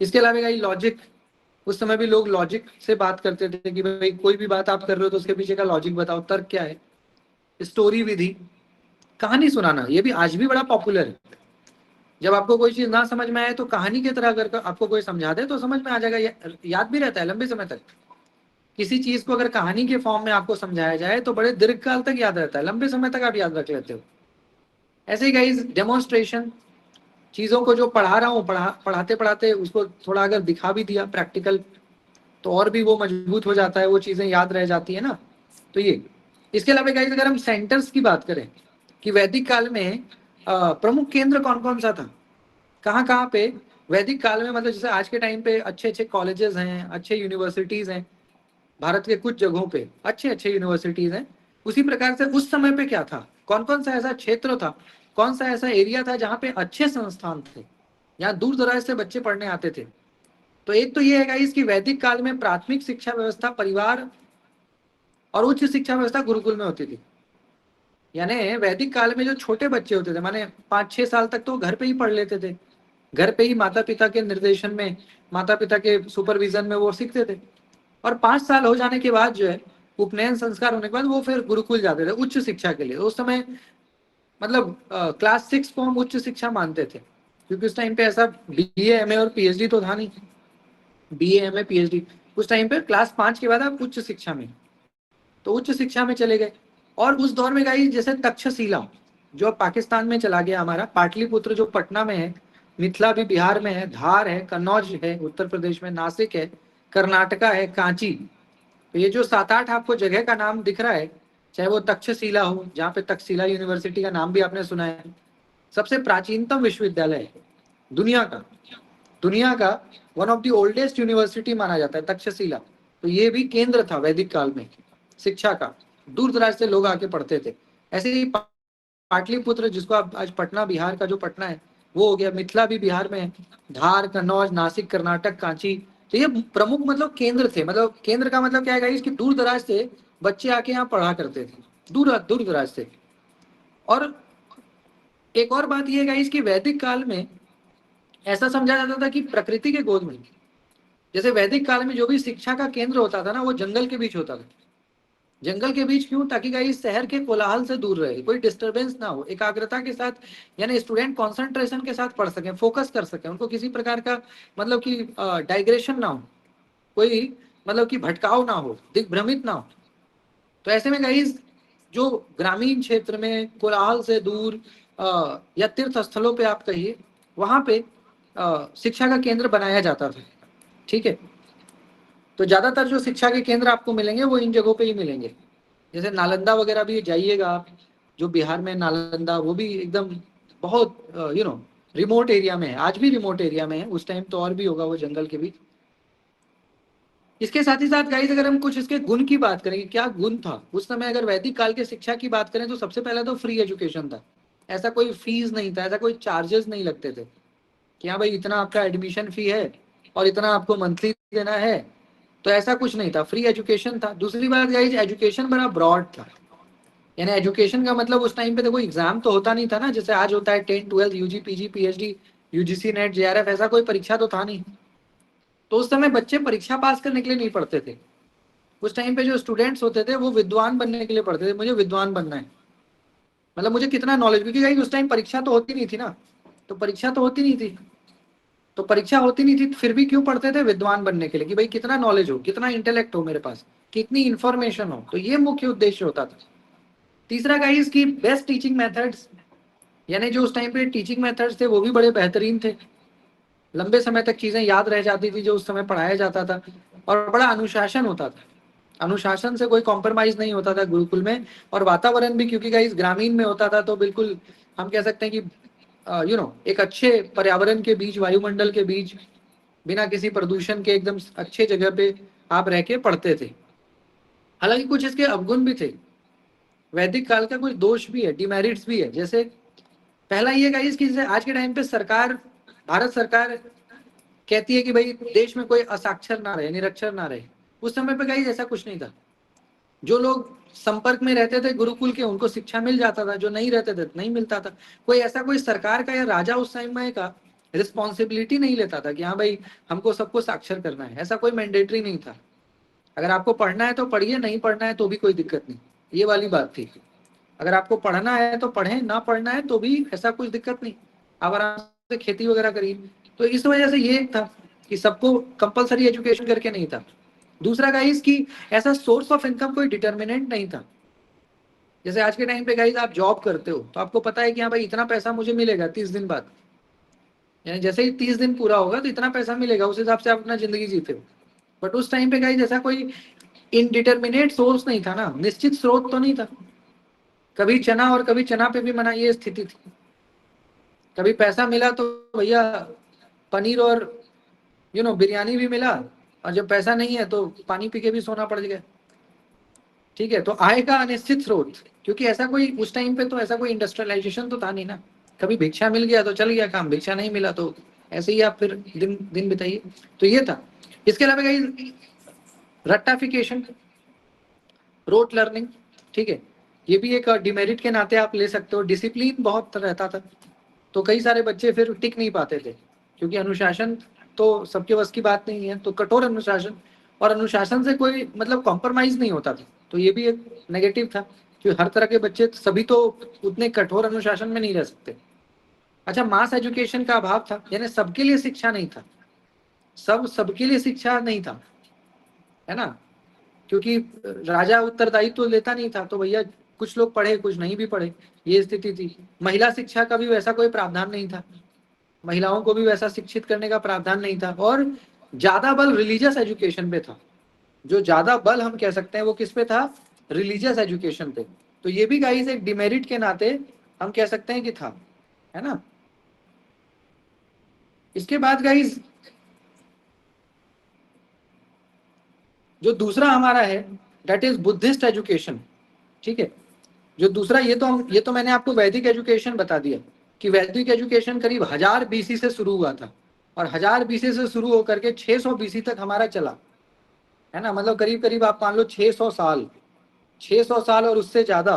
इसके अलावा लॉजिक, उस समय भी लोग लॉजिक से बात करते थे कि भाई कोई भी बात आप कर रहे हो तो उसके पीछे का लॉजिक बताओ, तर्क क्या है। स्टोरी विधि, कहानी सुनाना, ये भी आज भी बड़ा पॉपुलर है। जब आपको कोई चीज ना समझ में आए तो कहानी की तरह अगर आपको कोई समझा दे तो समझ में आ जाएगा, याद भी रहता है लंबे समय तक। किसी चीज को अगर कहानी के फॉर्म में आपको समझाया जाए तो बड़े दीर्घ काल तक याद रहता है, लंबे समय तक आप याद रख लेते हो। ऐसे ही गाइस डेमोन्स्ट्रेशन, चीजों को जो पढ़ा रहा हूँ, पढ़ाते पढ़ाते उसको थोड़ा अगर दिखा भी दिया प्रैक्टिकल, तो और भी वो मजबूत हो जाता है, वो चीजें याद रह जाती है ना। तो ये, इसके अलावा गाइस अगर हम सेंटर्स की बात करें कि वैदिक काल में प्रमुख केंद्र कौन कौन सा था, कहाँ कहाँ पे वैदिक काल में, मतलब जैसे आज के टाइम पे अच्छे अच्छे कॉलेजेस हैं, अच्छे यूनिवर्सिटीज हैं, भारत के कुछ जगहों पे अच्छे अच्छे यूनिवर्सिटीज हैं, उसी प्रकार से उस समय पे क्या था, कौन कौन सा ऐसा क्षेत्र था, कौन सा ऐसा एरिया था जहाँ पे अच्छे संस्थान थे, यहाँ दूर दराज से बच्चे पढ़ने आते थे। तो एक तो ये है गाइस कि वैदिक काल में प्राथमिक शिक्षा व्यवस्था परिवार और उच्च शिक्षा व्यवस्था गुरुकुल में होती थी। यानी वैदिक काल में जो छोटे बच्चे होते थे, माने 5-6 साल तक तो घर पे ही पढ़ लेते थे, घर पे ही माता पिता के निर्देशन में, माता पिता के सुपरविजन में वो सीखते थे। और 5 साल हो जाने के बाद जो है, उपनयन संस्कार होने के बाद वो फिर गुरुकुल जाते थे उच्च शिक्षा के लिए। उस समय मतलब क्लास 6 को हम उच्च शिक्षा मानते थे, क्योंकि उस टाइम पे ऐसा बीए एमए और पीएचडी तो था नहीं। बीए एमए पीएचडी उस टाइम पे क्लास 5 के बाद आप उच्च शिक्षा में, तो उच्च शिक्षा में चले गए। और उस दौर में गई जैसे तक्षशिला, जो अब पाकिस्तान में चला गया, हमारा पाटलिपुत्र जो पटना में है, मिथिला भी बिहार में है, धार है, कन्नौज है उत्तर प्रदेश में, नासिक है, कर्नाटका है, कांची। तो ये जो 7-8 आपको जगह का नाम दिख रहा है, चाहे वो तक्षशिला हो, जहाँ पे तक्षशिला यूनिवर्सिटी का नाम भी आपने सुना है, सबसे प्राचीनतम विश्वविद्यालय है दुनिया का one of the oldest university माना जाता है तक्षशिला। तो ये भी केंद्र था वैदिक काल में शिक्षा का, दूर दराज से लोग आके पढ़ते थे। ऐसे ही पाटलिपुत्र, जिसको आप आज पटना, बिहार का जो पटना है वो हो गया, मिथिला भी बिहार में है, धार, कन्नौज, नासिक, कर्नाटक, कांची। तो ये प्रमुख मतलब केंद्र थे। मतलब केंद्र का मतलब क्या है, इसकी दूर दराज से बच्चे आके यहाँ पढ़ा करते थे, दूर दूर दराज से। और एक और बात यह है इसकी, वैदिक काल में ऐसा समझा जाता था कि प्रकृति के गोद में, जैसे वैदिक काल में जो भी शिक्षा का केंद्र होता था ना, वो जंगल के बीच होता था। जंगल के बीच क्यों? ताकि गाइस शहर के कोलाहल से दूर रहे, कोई डिस्टरबेंस ना हो, एकाग्रता के साथ, यानी स्टूडेंट कंसंट्रेशन के साथ पढ़ सके, फोकस कर सके, उनको किसी प्रकार का मतलब कि डाइग्रेशन ना हो, कोई मतलब कि भटकाव ना हो, दिग्भ्रमित ना हो। तो ऐसे में गाइस जो ग्रामीण क्षेत्र में कोलाहल से दूर या तीर्थ स्थलों पे आप कहिए, वहां पे शिक्षा का केंद्र बनाया जाता था। ठीक है, तो ज्यादातर जो शिक्षा के केंद्र आपको मिलेंगे वो इन जगहों पे ही मिलेंगे। जैसे नालंदा वगैरह भी जाइएगा आप, जो बिहार में नालंदा, वो भी एकदम बहुत रिमोट एरिया में है, आज भी रिमोट एरिया में है, उस टाइम तो और भी होगा वो जंगल के बीच। इसके साथ ही साथ गाइस अगर हम कुछ इसके गुण की बात करें, क्या गुण था उस समय, अगर वैदिक काल के शिक्षा की बात करें तो सबसे पहले तो फ्री एजुकेशन था। ऐसा कोई फीस नहीं था, ऐसा कोई चार्जेस नहीं लगते थे कि हाँ भाई इतना आपका एडमिशन फी है और इतना आपको मंथली देना है। तो ऐसा कुछ नहीं था, फ्री एजुकेशन था। दूसरी बात गाइस, एजुकेशन बड़ा ब्रॉड था। यानी एजुकेशन का मतलब उस टाइम पे तो कोई एग्जाम तो होता नहीं था ना, जैसे आज होता है 10 12 UG PG PhD, UGC NET JRF, ऐसा कोई परीक्षा तो था नहीं। तो उस समय बच्चे परीक्षा पास करने के लिए नहीं पढ़ते थे। उस टाइम पे जो स्टूडेंट्स होते थे वो विद्वान बनने के लिए पढ़ते थे, मुझे विद्वान बनना है, मतलब मुझे कितना नॉलेज, क्योंकि भाई उस टाइम परीक्षा तो होती नहीं थी ना, तो परीक्षा तो होती नहीं थी, तो परीक्षा होती नहीं थी, फिर भी क्यों पढ़ते थे? विद्वान बनने के लिए, कि भाई कितना नॉलेज हो, कितना इंटेलेक्ट हो मेरे पास, कितनी इंफॉर्मेशन हो, तो ये मुख्य उद्देश्य होता था। तीसरा गाइस की बेस्ट टीचिंग मेथड्स, यानी जो उस टाइम पे टीचिंग मेथड्स थे वो भी बड़े बेहतरीन थे, लंबे समय तक चीजें याद रह जाती थी जो उस समय पढ़ाया जाता था, और बड़ा अनुशासन होता था, अनुशासन से कोई कॉम्प्रोमाइज नहीं होता था गुरुकुल में। और वातावरण भी, क्योंकि गाइस ग्रामीण में होता था, तो बिल्कुल हम कह सकते हैं कि एक अच्छे पर्यावरण के बीच, वायुमंडल के बीच, बिना किसी प्रदूषण के एकदम अच्छे जगह पे आप रह के पढ़ते थे। हालांकि कुछ इसके अवगुण भी थे, वैदिक काल का कुछ दोष भी है, डिमेरिट्स भी है। जैसे पहला ये गाइस कि जैसे आज के टाइम पे सरकार, भारत सरकार कहती है कि भाई देश में कोई असाक्षर ना रहे, निरक्षर ना रहे। उस समय पे गाइस ऐसा कुछ नहीं था। जो लोग संपर्क में रहते थे गुरुकुल के, उनको शिक्षा मिल जाता था, जो नहीं रहते थे नहीं मिलता था। कोई ऐसा कोई सरकार का या राजा उस समय का रिस्पॉन्सिबिलिटी नहीं लेता था कि हाँ भाई हमको सबको साक्षर करना है, ऐसा कोई मैंडेटरी नहीं था। अगर आपको पढ़ना है तो पढ़िए, नहीं पढ़ना है तो भी कोई दिक्कत नहीं, ये वाली बात थी। अगर आपको पढ़ना है तो पढ़ें, ना पढ़ना है तो भी ऐसा कुछ दिक्कत नहीं, आप आराम से खेती वगैरह करिए। तो इस वजह से ये एक था कि सबको कंपलसरी एजुकेशन करके नहीं था। दूसरा गाइस की ऐसा सोर्स ऑफ इनकम कोई डिटर्मिनेंट नहीं था। जैसे आज के टाइम पे गाइस आप जॉब करते हो तो आपको पता है कि हाँ भाई इतना पैसा मुझे मिलेगा 30 दिन बाद, यानी जैसे ही 30 दिन पूरा होगा तो इतना पैसा मिलेगा, उस हिसाब से आप अपना जिंदगी जीते हो। बट उस टाइम पे गाइस ऐसा कोई इनडिटर्मिनेट सोर्स नहीं था ना, निश्चित स्रोत तो नहीं था। कभी चना और कभी चना पे भी मना, ये स्थिति थी। कभी पैसा मिला तो भैया पनीर और बिरयानी भी मिला, और जब पैसा नहीं है तो पानी पी के भी सोना पड़ गया। ठीक है, तो आय का अनिश्चित स्रोत, क्योंकि ऐसा कोई उस टाइम पे तो ऐसा कोई इंडस्ट्रियलाइजेशन तो था नहीं ना। कभी भिक्षा मिल गया तो चल गया काम, भिक्षा नहीं मिला तो ऐसे ही आप फिर दिन दिन बिताइए। तो ये था। इसके अलावा कहीं रट्टाफिकेशन, रोट लर्निंग, ठीक है, ये भी एक डिमेरिट के नाते आप ले सकते हो। डिसिप्लिन बहुत रहता था, तो कई सारे बच्चे फिर टिक नहीं पाते थे, क्योंकि अनुशासन तो सबके बस की बात नहीं है, तो कठोर अनुशासन, और अनुशासन से कोई मतलब कॉम्प्रोमाइज नहीं होता था, तो ये भी एक नेगेटिव था कि हर तरह के बच्चे सभी तो उतने कठोर अनुशासन में नहीं रह सकते। अच्छा, मास एजुकेशन का अभाव था, यानी सबके लिए शिक्षा नहीं था, सबके लिए शिक्षा नहीं था, है ना, क्योंकि राजा उत्तरदायित्व तो लेता नहीं था, तो भैया कुछ लोग पढ़े कुछ नहीं भी पढ़े, ये स्थिति थी। महिला शिक्षा का भी वैसा कोई प्रावधान नहीं था, महिलाओं को भी वैसा शिक्षित करने का प्रावधान नहीं था। और ज्यादा बल रिलीजियस एजुकेशन पे था, जो ज्यादा बल हम कह सकते हैं वो किस पे था? रिलीजियस एजुकेशन पे। तो ये भी गाइस एक डिमेरिट के नाते हम कह सकते हैं कि था, है ना। इसके बाद गाइस जो दूसरा हमारा है, दैट इज बुद्धिस्ट एजुकेशन। ठीक है, जो दूसरा, ये तो मैंने आपको वैदिक एजुकेशन बता दिया कि वैदिक एजुकेशन करीब 1000 BC से शुरू हुआ था, और 1000 BC से शुरू होकर के 600 BC तक हमारा चला, है ना, मतलब करीब करीब आप मान लो 600 साल, 600 साल और उससे ज्यादा,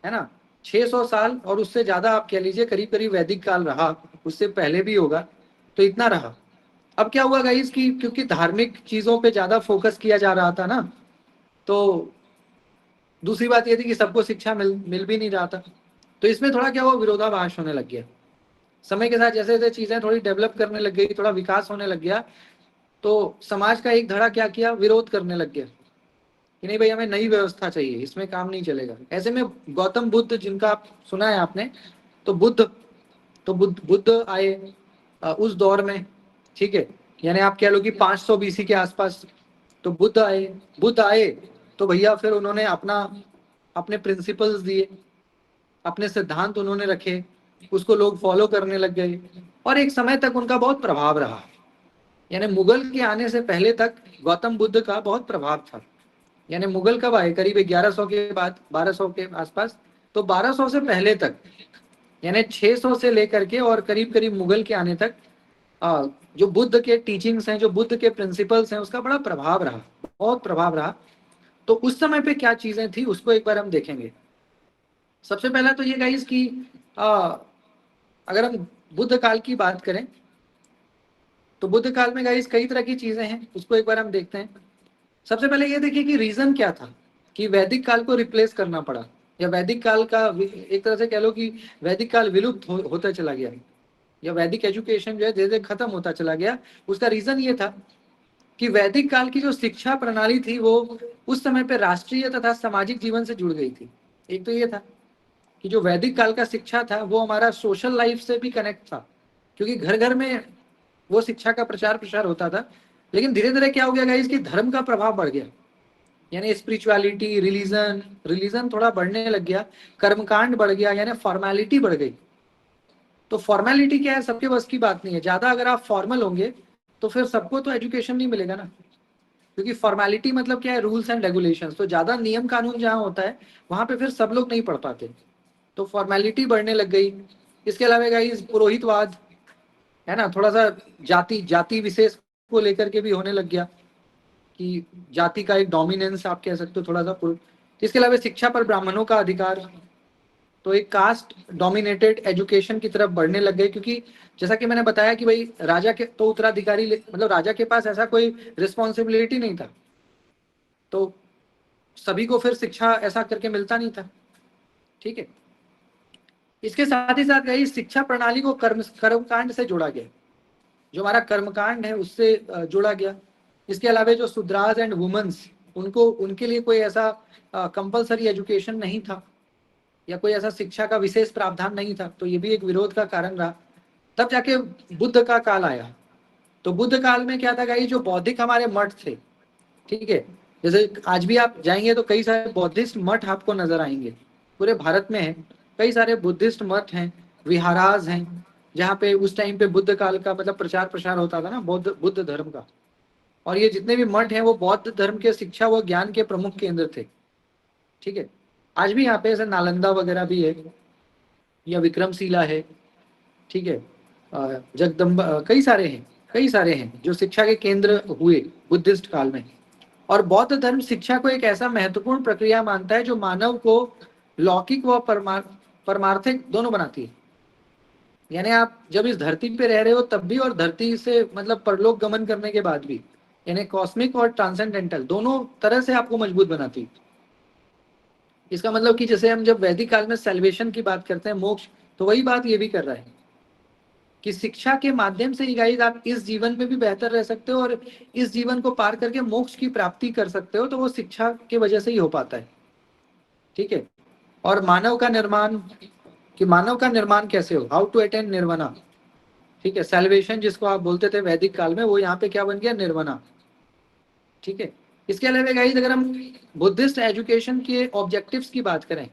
है ना, 600 साल और उससे ज्यादा आप कह लीजिए, करीब करीब वैदिक काल रहा, उससे पहले भी होगा, तो इतना रहा। अब क्या हुआ गाइस कि क्योंकि धार्मिक चीजों पे ज्यादा फोकस किया जा रहा था ना, तो दूसरी बात ये थी कि सबको शिक्षा मिल भी नहीं रहा था, तो इसमें थोड़ा क्या हुआ, विरोधाभास होने लग गया। समय के साथ जैसे जैसे चीजें थोड़ी डेवलप करने लग गई, थोड़ा विकास होने लग गया, तो समाज का एक धड़ा क्या किया, विरोध करने लग गया कि नहीं भाई, हमें नई व्यवस्था चाहिए, इसमें काम नहीं चलेगा। ऐसे में गौतम बुद्ध, जिनका आप सुना है आपने, तो बुद्ध आए उस दौर में, ठीक है, यानी आप कह लो कि 500 बीसी के आसपास। तो बुद्ध आए तो भैया फिर उन्होंने अपने प्रिंसिपल्स दिए, अपने सिद्धांत उन्होंने रखे, उसको लोग फॉलो करने लग गए, और एक समय तक उनका बहुत प्रभाव रहा। यानी मुगल के आने से पहले तक गौतम बुद्ध का बहुत प्रभाव था। यानी मुगल कब आए, करीब 1100 के बाद, 1200 के आसपास। तो 1200 से पहले तक, यानी 600 से लेकर के और करीब करीब मुगल के आने तक जो बुद्ध के टीचिंग्स हैं, जो बुद्ध के प्रिंसिपल्स हैं, उसका बड़ा प्रभाव रहा, बहुत प्रभाव रहा। तो उस समय पे क्या चीजें थी उसको एक बार हम देखेंगे। सबसे पहला तो ये गाइस कि अगर हम बुद्ध काल की बात करें, तो बुद्ध काल में गाइस कई तरह की चीजें हैं, उसको एक बार हम देखते हैं। सबसे पहले ये देखिए कि रीजन क्या था कि वैदिक काल को रिप्लेस करना पड़ा, या वैदिक काल का एक तरह से कह लो कि वैदिक काल विलुप्त होता चला गया, या वैदिक एजुकेशन जो है धीरे धीरे खत्म होता चला गया। उसका रीजन ये था कि वैदिक काल की जो शिक्षा प्रणाली थी वो उस समय पे राष्ट्रीय तथा सामाजिक जीवन से जुड़ गई थी। एक तो ये था कि जो वैदिक काल का शिक्षा था वो हमारा सोशल लाइफ से भी कनेक्ट था, क्योंकि घर घर में वो शिक्षा का प्रचार प्रसार होता था। लेकिन धीरे धीरे क्या हो गया गाइस कि धर्म का प्रभाव बढ़ गया, यानी स्पिरिचुअलिटी, रिलीजन थोड़ा बढ़ने लग गया, कर्मकांड बढ़ गया, यानी फॉर्मेलिटी बढ़ गई। तो फॉर्मेलिटी क्या है, सबके बस की बात नहीं है। ज्यादा अगर आप फॉर्मल होंगे तो फिर सबको तो एजुकेशन नहीं मिलेगा ना, क्योंकि फॉर्मेलिटी मतलब क्या है, रूल्स एंड रेगुलेशंस। तो ज्यादा नियम कानून जहाँ होता है वहां पे फिर सब लोग नहीं पढ़ पाते, तो फॉर्मेलिटी बढ़ने लग गई। इसके अलावा गाइस पुरोहितवाद है ना, थोड़ा सा जाति जाति विशेष को लेकर के भी होने लग गया कि जाति का एक डोमिनेंस आप कह सकते हो थोड़ा सा। इसके अलावा शिक्षा पर ब्राह्मणों का अधिकार, तो एक कास्ट डोमिनेटेड एजुकेशन की तरफ बढ़ने लग गए, क्योंकि जैसा कि मैंने बताया कि भाई राजा के तो उत्तराधिकारी, मतलब राजा के पास ऐसा कोई रिस्पॉन्सिबिलिटी नहीं था, तो सभी को फिर शिक्षा ऐसा करके मिलता नहीं था, ठीक है। इसके साथ ही साथ गई शिक्षा प्रणाली को कर्मकांड से जोड़ा गया, जो हमारा कर्मकांड है उससे जोड़ा गया। इसके अलावा जो शूद्रास एंड वुमेन्स, उनको उनके लिए कोई ऐसा कंपलसरी एजुकेशन नहीं था, या कोई ऐसा शिक्षा का विशेष प्रावधान नहीं था, तो ये भी एक विरोध का कारण रहा। तब जाके बुद्ध का काल आया। तो बुद्ध काल में क्या था गाइस, जो बौद्धिक हमारे मठ थे, ठीक है, जैसे आज भी आप जाएंगे तो कई सारे बौद्धिस्ट मठ आपको नजर आएंगे, पूरे भारत में है, कई सारे बुद्धिस्ट मठ हैं, विहाराज हैं, जहाँ पे उस टाइम पे बुद्ध काल का मतलब प्रचार प्रसार होता था ना, बुद्ध धर्म का। और ये जितने भी मठ हैं वो बौद्ध धर्म के शिक्षा व ज्ञान के प्रमुख केंद्र थे, ठीक है। आज भी यहाँ पे ऐसे नालंदा वगैरह भी है, या विक्रमशिला है, ठीक है, जगदम्बा, कई सारे हैं जो शिक्षा के केंद्र हुए बुद्धिस्ट काल में। और बौद्ध धर्म शिक्षा को एक ऐसा महत्वपूर्ण प्रक्रिया मानता है जो मानव को लौकिक व परमार्थिक दोनों बनाती है। यानी आप जब इस धरती पे रह रहे हो तब भी, और धरती से मतलब परलोक गमन करने के बाद भी, यानी कॉस्मिक और ट्रांसेंडेंटल दोनों तरह से आपको मजबूत बनाती है। इसका मतलब कि जैसे हम जब वैदिक काल में सेल्वेशन की बात करते हैं, मोक्ष, तो वही बात ये भी कर रहा है कि शिक्षा के माध्यम से ही गाइस आप इस जीवन में भी बेहतर रह सकते हो, और इस जीवन को पार करके मोक्ष की प्राप्ति कर सकते हो, तो वो शिक्षा के वजह से ही हो पाता है, ठीक है। और मानव का निर्माण कैसे हो, हाउ टू अटेन निर्वाणा, ठीक है, सेल्वेशन जिसको आप बोलते थे वैदिक काल में, वो यहाँ पे क्या बन गया, निर्वाणा, ठीक है। इसके अलावा गाइस अगर हम बुद्धिस्ट एजुकेशन के ऑब्जेक्टिव्स की बात करें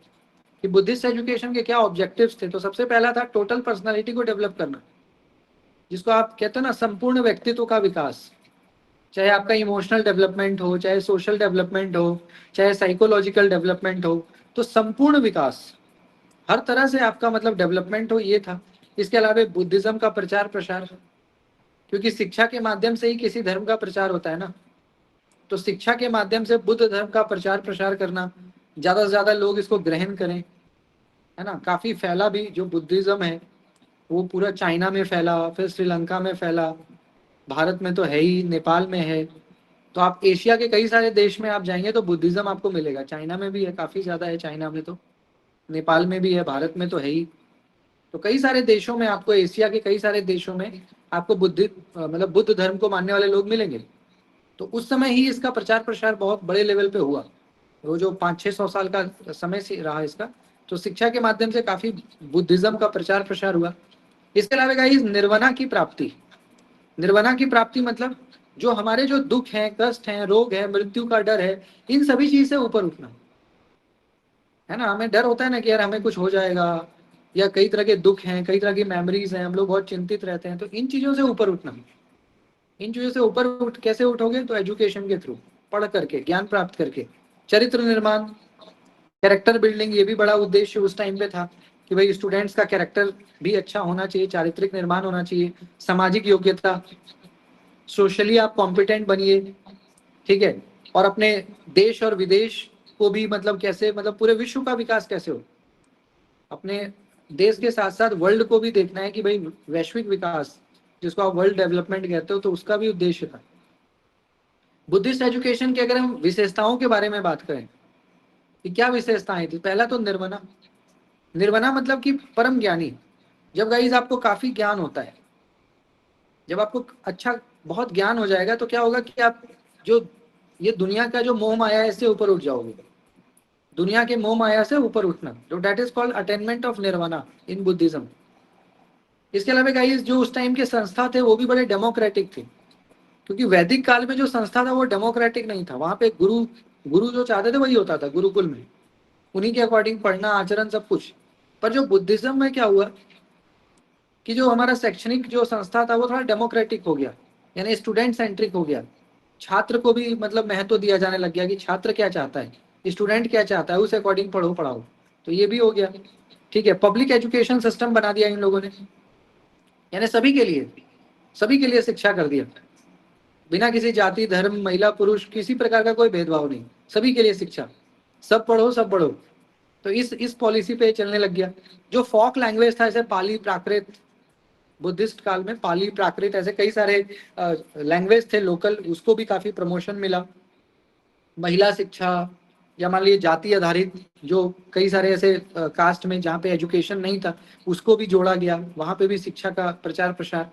कि बुद्धिस्ट एजुकेशन के क्या ऑब्जेक्टिव्स थे, तो सबसे पहला था टोटल पर्सनालिटी को डेवलप करना, जिसको आप कहते हो ना संपूर्ण व्यक्तित्व का विकास। चाहे आपका इमोशनल डेवलपमेंट हो, चाहे सोशल डेवलपमेंट हो, चाहे साइकोलॉजिकल डेवलपमेंट हो, तो संपूर्ण विकास, हर तरह से आपका मतलब डेवलपमेंट हो, ये था। इसके अलावा बुद्धिज्म का प्रचार प्रसार, क्योंकि शिक्षा के माध्यम से ही किसी धर्म का प्रचार होता है ना, तो शिक्षा के माध्यम से बुद्ध धर्म का प्रचार प्रसार करना, ज्यादा से ज्यादा लोग इसको ग्रहण करें, है ना। काफी फैला भी, जो बुद्धिज्म है वो पूरा चाइना में फैला, फिर श्रीलंका में फैला, भारत में तो है ही, नेपाल में है। तो आप एशिया के कई सारे देश में आप जाएंगे तो बुद्धिज्म आपको मिलेगा। चाइना में भी है, काफी ज्यादा है चाइना में, तो नेपाल में भी है, भारत में तो है ही। तो कई सारे देशों में आपको, एशिया के कई सारे देशों में आपको मतलब बुद्ध धर्म को मानने वाले लोग मिलेंगे। तो उस समय ही इसका प्रचार प्रसार बहुत बड़े लेवल पे हुआ। वो जो 500-600 साल का समय से रहा इसका, तो शिक्षा के माध्यम से काफी बुद्धिज्म का प्रचार प्रसार हुआ। इसके अलावा गाइस निर्वाणा की प्राप्ति, निर्वाणा की प्राप्ति मतलब जो हमारे जो दुख हैं, कष्ट हैं, रोग है, मृत्यु का डर है, इन सभी चीज से ऊपर उठना है ना। हमें डर होता है ना कि यार हमें कुछ हो जाएगा, या कई तरह के दुख हैं, कई तरह की मेमोरीज हैं, हम लोग बहुत चिंतित रहते हैं। तो इन चीजों से ऊपर उठना, इन चीजों से ऊपर उठ कैसे उठोगे, तो एजुकेशन के थ्रू, पढ़ करके, ज्ञान प्राप्त करके। चरित्र निर्माण, कैरेक्टर बिल्डिंग, ये भी बड़ा उद्देश्य उस टाइम पे था कि भाई स्टूडेंट्स का कैरेक्टर भी अच्छा होना चाहिए, चारित्रिक निर्माण होना चाहिए, सामाजिक योग्यता, सोशली आप कॉम्पिटेंट बनिए, ठीक है। और अपने देश और विदेश को भी मतलब कैसे, मतलब पूरे विश्व का विकास कैसे हो, अपने देश के साथ साथ वर्ल्ड को भी देखना है कि भाई वैश्विक विकास, जिसको आप वर्ल्ड डेवलपमेंट कहते हो, तो उसका भी उद्देश्य था। बुद्धिस्ट एजुकेशन की अगर हम विशेषताओं के बारे में बात करें कि क्या विशेषताएं थी, पहला तो निर्वना। निर्वना मतलब कि परम ज्ञानी। जब गाइस आपको काफी ज्ञान होता है, जब आपको अच्छा बहुत ज्ञान हो जाएगा, तो क्या होगा कि आप जो ये दुनिया का जो मोह माया है, इससे ऊपर उठ जाओगे। दुनिया के मोह माया से ऊपर उठना, तो that is called attainment of nirvana in Buddhism. इसके अलावा गाइस जो उस टाइम के संस्था थे वो भी बड़े डेमोक्रेटिक थे, क्योंकि वैदिक काल में जो संस्था था वो डेमोक्रेटिक नहीं था। वहां पे गुरु गुरु जो चाहते थे वही होता था गुरुकुल में, उन्हीं के अकॉर्डिंग पढ़ना, आचरण, सब कुछ। पर जो बुद्धिज्म में क्या हुआ कि जो हमारा शैक्षणिक जो संस्था था वो थोड़ा डेमोक्रेटिक हो गया, यानी स्टूडेंट सेंट्रिक हो गया। छात्र को भी मतलब महत्व दिया जाने लग गया कि छात्र क्या चाहता है, स्टूडेंट क्या चाहता है, उस अकॉर्डिंग पढ़ो पढ़ाओ। तो ये भी हो गया, ठीक है। पब्लिक एजुकेशन सिस्टम बना दिया इन लोगों ने, यानी सभी के लिए शिक्षा कर दिया, बिना किसी जाति, धर्म, महिला, पुरुष, किसी प्रकार का कोई भेदभाव नहीं, सभी के लिए शिक्षा, सब पढ़ो सब बढ़ो। तो इस पॉलिसी पे चलने लग गया। जो फोक लैंग्वेज था, जैसे पाली, प्राकृत, बुद्धिस्ट काल में पाली, प्राकृत, ऐसे कई सारे लैंग्वेज थे लोकल, उसको भी काफी प्रमोशन मिला। महिला शिक्षा, या मान लीजिए जाति आधारित जो कई सारे ऐसे कास्ट में जहाँ पे एजुकेशन नहीं था, उसको भी जोड़ा गया, वहां पे भी शिक्षा का प्रचार प्रसार।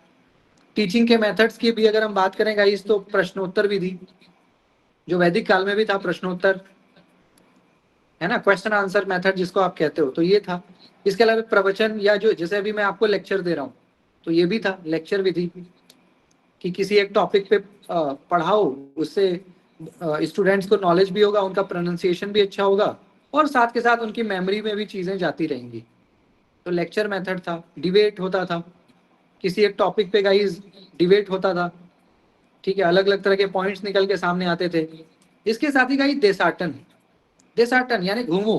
टीचिंग के मेथड्स की भी अगर हम बात करें गाइस, तो प्रश्नोत्तर विधि, जो वैदिक काल में भी था, प्रश्नोत्तर, है ना, क्वेश्चन आंसर मेथड जिसको आप कहते हो, तो ये था। इसके अलावा प्रवचन, या जो जैसे अभी मैं आपको लेक्चर दे रहा हूँ, तो ये भी था लेक्चर विधि, कि किसी एक टॉपिक पे पढ़ाओ, उससे स्टूडेंट्स को नॉलेज भी होगा, उनका प्रोनाउंसिएशन भी अच्छा होगा, और साथ के साथ उनकी मेमोरी में भी चीजें जाती रहेंगी। तो लेक्चर मेथड था। डिबेट होता था, किसी एक टॉपिक पे गाइस डिबेट होता था, ठीक है, अलग अलग तरह के पॉइंट्स निकल के सामने आते थे। इसके साथ ही गाइस देशाटन, देशाटन यानी घूमो,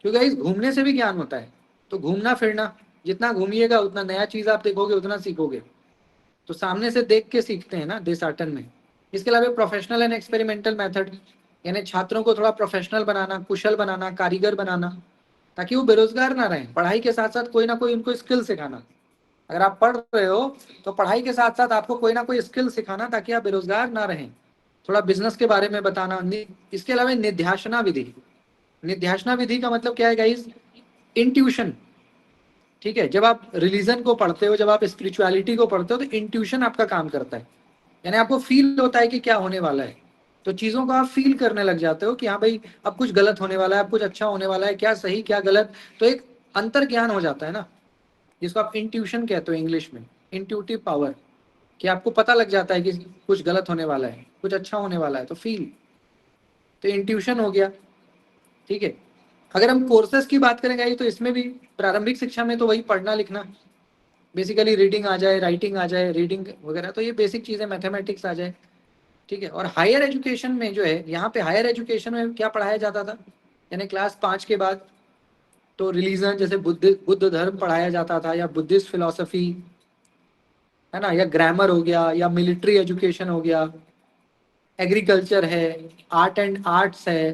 क्योंकि गाइस घूमने से भी ज्ञान होता है। तो घूमना फिरना, जितना घूमिएगा उतना नया चीज आप देखोगे, उतना सीखोगे। तो सामने से देख के सीखते हैं ना देशाटन में। इसके अलावा प्रोफेशनल एंड एक्सपेरिमेंटल मेथड, यानी छात्रों को थोड़ा प्रोफेशनल बनाना, कुशल बनाना, कारीगर बनाना, ताकि वो बेरोजगार ना रहें। पढ़ाई के साथ साथ कोई ना कोई उनको स्किल सिखाना। अगर आप पढ़ रहे हो तो पढ़ाई के साथ साथ आपको कोई ना कोई स्किल सिखाना, ताकि आप बेरोजगार ना रहें। थोड़ा बिजनेस के बारे में बताना। इसके अलावा निध्यासना विधि, निध्यासना विधि का मतलब क्या है गाइस, इंट्यूशन, ठीक है। जब आप रिलीजन को पढ़ते हो, जब आप स्पिरिचुअलिटी को पढ़ते हो, तो इंट्यूशन आपका काम करता है, यानी आपको फील होता है कि क्या होने वाला है। तो चीजों को आप फील करने लग जाते हो कि हाँ भाई अब कुछ गलत होने वाला है, अब कुछ अच्छा होने वाला है, क्या सही क्या गलत। तो एक अंतर ज्ञान हो जाता है ना, जिसको आप इंट्यूशन कहते हो इंग्लिश में, इंट्यूटिव पावर, कि आपको पता लग जाता है कि कुछ गलत होने वाला है, कुछ अच्छा होने वाला है, तो फील, तो इंट्यूशन हो गया, ठीक है। अगर हम कोर्सेज की बात करेंगे तो इसमें भी प्रारंभिक शिक्षा में तो वही पढ़ना लिखना, बेसिकली रीडिंग आ जाए, राइटिंग आ जाए, रीडिंग वगैरह, तो ये बेसिक चीजें, मैथमेटिक्स आ जाए, ठीक है। और हायर एजुकेशन में जो है, यहाँ पे हायर एजुकेशन में क्या पढ़ाया जाता था, यानी क्लास 5 के बाद तो रिलीजन, जैसे बुद्ध धर्म पढ़ाया जाता था, या बुद्धिस्ट फिलोसफी, है ना, या ग्रामर हो गया, या मिलिट्री एजुकेशन हो गया, एग्रीकल्चर है, आर्ट एंड आर्ट्स है,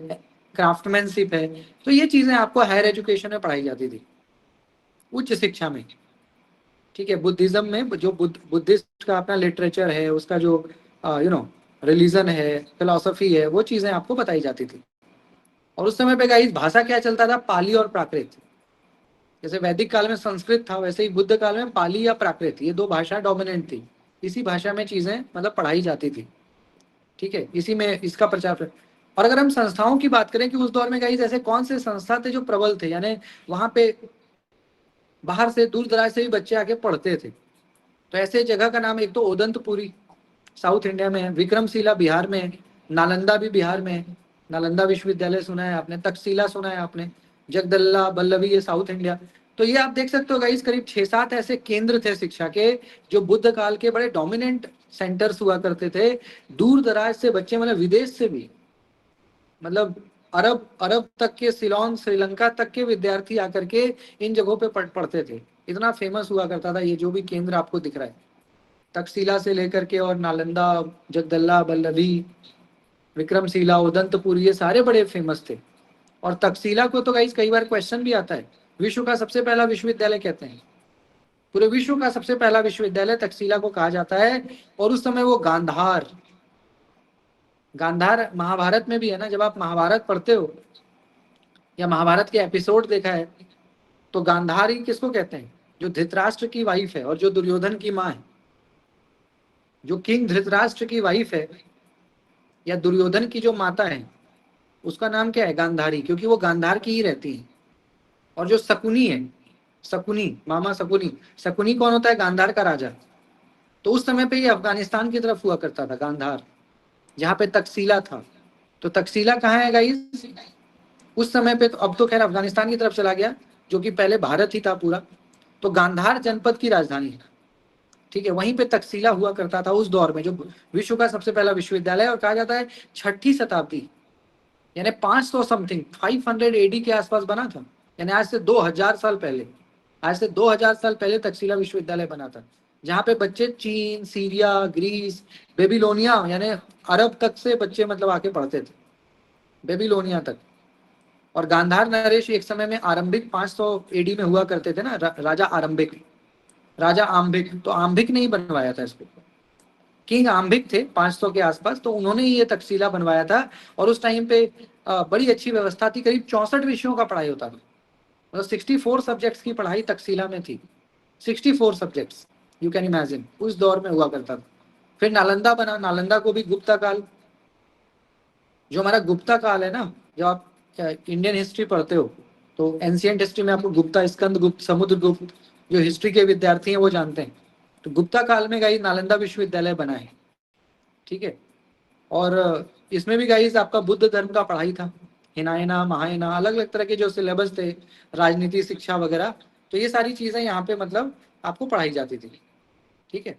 क्राफ्टमैनशिप है। तो ये चीजें आपको हायर एजुकेशन में पढ़ाई जाती थी, उच्च शिक्षा में। ठीक है, बुद्धिज्म में जो बुद्धिस्ट का अपना लिटरेचर है, उसका जो रिलीजन है, फिलोसफी है, वो चीजें आपको बताई जाती थी। और उस समय पे गाइस भाषा क्या चलता था, पाली और प्राकृत। जैसे वैदिक काल में संस्कृत था, वैसे ही बुद्ध काल में पाली या प्राकृत, ये दो भाषा डोमिनेंट थी। इसी भाषा में चीजें मतलब पढ़ाई जाती थी। ठीक है, इसी में इसका प्रचार। और अगर हम संस्थाओं की बात करें कि उस दौर में गाइस ऐसे कौन से संस्था थे जो प्रबल थे, यानी वहां पे बाहर से दूर दराज से भी बच्चे आके पढ़ते थे, तो ऐसे जगह का नाम एक तो ओदंतपुरी साउथ इंडिया में है, विक्रमशिला बिहार में है, नालंदा भी बिहार में है, नालंदा विश्वविद्यालय सुना है आपने, तक्षशिला सुना है आपने, जगदल्ला बल्लभी ये साउथ इंडिया। तो ये आप देख सकते हो गाइस, करीब 6-7 ऐसे केंद्र थे शिक्षा के, जो बुद्ध काल के बड़े डोमिनेंट सेंटर्स हुआ करते थे। दूर दराज से बच्चे, मतलब विदेश से भी, मतलब अरब अरब तक के, सिलोन श्रीलंका तक के विद्यार्थी आकर के इन जगहों पे पढ़ते थे। इतना फेमस हुआ करता था ये जो भी केंद्र आपको दिख रहा है, तक्षशिला से लेकर के और नालंदा, जगदल्ला बल्लभी, विक्रमशिला, उदंतपुर, ये सारे बड़े फेमस थे। और तक्षशिला को तो गाइस कई बार क्वेश्चन भी आता है, विश्व का सबसे पहला विश्वविद्यालय कहते हैं, पूरे विश्व का सबसे पहला विश्वविद्यालय तक्षशिला को कहा जाता है। और उस समय वो गांधार, गांधार महाभारत में भी है ना, जब आप महाभारत पढ़ते हो या महाभारत के एपिसोड देखा है, तो गांधारी किसको कहते हैं, जो धृतराष्ट्र की वाइफ है और जो दुर्योधन की माँ है। जो किंग धृतराष्ट्र की वाइफ है या दुर्योधन की जो माता है, उसका नाम क्या है, गांधारी, क्योंकि वो गांधार की ही रहती है। और जो शकुनी है, शकुनी मामा शकुनी, शकुनी कौन होता है, गांधार का राजा। तो उस समय पे ये अफगानिस्तान की तरफ हुआ करता था गांधार, जहाँ पे तक्षशिला था। तो तक्षशिला कहाँ है गाइस, उस समय पे, तो अब तो खैर अफगानिस्तान की तरफ चला गया, जो कि पहले भारत ही था पूरा। तो गांधार जनपद की राजधानी है। ठीक है, वहीं पे तक्षशिला हुआ करता था उस दौर में, जो विश्व का सबसे पहला विश्वविद्यालय, और कहा जाता है 6ठी शताब्दी, यानी 500 समथिंग 500 एडी के आसपास बना था। यानी आज से 2000 साल पहले, आज से 2000 साल पहले तक्षशिला विश्वविद्यालय बना था, जहाँ पे बच्चे चीन, सीरिया, ग्रीस, बेबीलोनिया, यानी अरब तक से बच्चे मतलब आके पढ़ते थे, बेबीलोनिया तक। और गांधार नरेश एक समय में आरंभिक 500 एडी में हुआ करते थे ना, राजा आरंभिक, राजा आम्भिक, तो आम्भिक ने ही बनवाया था इसको, किंग आम्भिक थे 500 के आसपास, तो उन्होंने ही ये तक्षशिला बनवाया था। और उस टाइम पे बड़ी अच्छी व्यवस्था थी, करीब 64 विषयों का पढ़ाई होता था, मतलब 64 सब्जेक्ट्स की पढ़ाई तक्षशिला में थी। 64 सब्जेक्ट्स, यू कैन इमेजिन, उस दौर में हुआ करता था। फिर नालंदा बना, नालंदा को भी गुप्ता काल, जो हमारा गुप्ता काल है ना, जब आप इंडियन हिस्ट्री पढ़ते हो, तो एंशियंट हिस्ट्री में आपको गुप्ता, स्कंद गुप्त, समुद्रगुप्त, जो हिस्ट्री के विद्यार्थी हैं वो जानते हैं। तो गुप्ता काल में गाइस नालंदा विश्वविद्यालय बना है। ठीक है, और इसमें भी गाइस आपका बुद्ध धर्म का पढ़ाई था, हिनायना, महायाना, अलग अलग तरह के जो सिलेबस थे, राजनीति, शिक्षा वगैरह, तो ये सारी चीजें यहाँ पे मतलब आपको पढ़ाई जाती थी। ठीक है,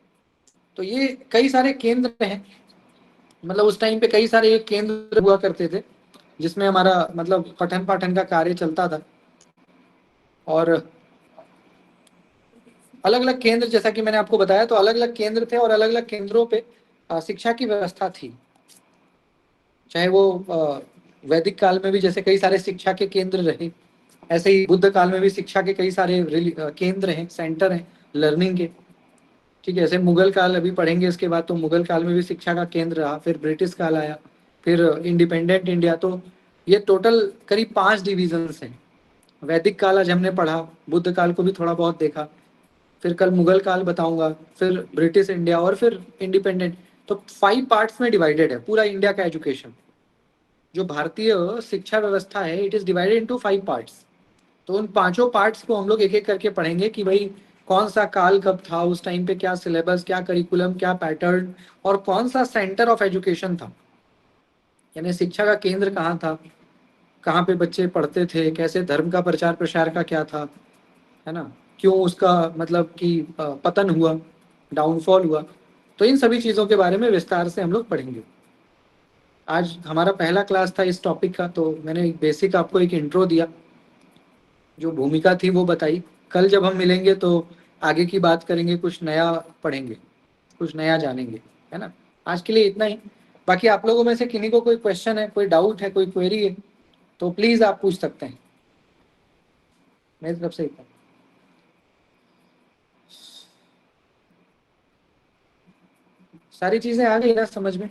तो ये कई सारे केंद्र हैं, मतलब उस टाइम पे कई सारे केंद्र हुआ करते थे, जिसमें हमारा मतलब पठन पाठन का कार्य चलता था। और अलग अलग केंद्र, जैसा कि मैंने आपको बताया, तो अलग अलग केंद्र थे और अलग अलग केंद्रों पे शिक्षा की व्यवस्था थी। चाहे वो वैदिक काल में भी जैसे कई सारे शिक्षा के केंद्र रहे, ऐसे ही बुद्ध काल में भी शिक्षा के कई सारे केंद्र हैं, सेंटर हैं लर्निंग के। ठीक है, जैसे मुगल काल अभी पढ़ेंगे इसके बाद, तो मुगल काल में भी शिक्षा का केंद्र रहा, फिर ब्रिटिश काल आया, फिर इंडिपेंडेंट इंडिया। तो ये टोटल करीब 5 डिविजन्स हैं। वैदिक काल आज हमने पढ़ा, बुद्ध काल को भी थोड़ा बहुत देखा, फिर कल मुगल काल बताऊंगा, फिर ब्रिटिश इंडिया, और फिर इंडिपेंडेंट। तो 5 पार्ट्स में डिवाइडेड है पूरा इंडिया का एजुकेशन। जो भारतीय शिक्षा व्यवस्था है, it is divided into 5 parts. तो उन पांचों पार्ट्स को हम लोग एक एक करके पढ़ेंगे कि भाई कौन सा काल कब था, उस टाइम पे क्या सिलेबस, क्या करिकुलम, क्या पैटर्न, और कौन सा सेंटर ऑफ एजुकेशन था, यानी शिक्षा का केंद्र कहाँ था, कहाँ पे बच्चे पढ़ते थे, कैसे धर्म का प्रचार प्रसार का क्या था, है ना, क्यों उसका मतलब कि पतन हुआ, डाउनफॉल हुआ। तो इन सभी चीज़ों के बारे में विस्तार से हम लोग पढ़ेंगे। आज हमारा पहला क्लास था इस टॉपिक का, तो मैंने बेसिक आपको एक इंट्रो दिया, जो भूमिका थी वो बताई। कल जब हम मिलेंगे तो आगे की बात करेंगे, कुछ नया पढ़ेंगे, कुछ नया जानेंगे, है ना। आज के लिए इतना ही। बाकी आप लोगों में से किन्हीं को कोई क्वेश्चन है, कोई डाउट है, कोई क्वेरी है, तो प्लीज आप पूछ सकते हैं। मेरी तरफ से इतना। सारी चीजें आ गई ना समझ में?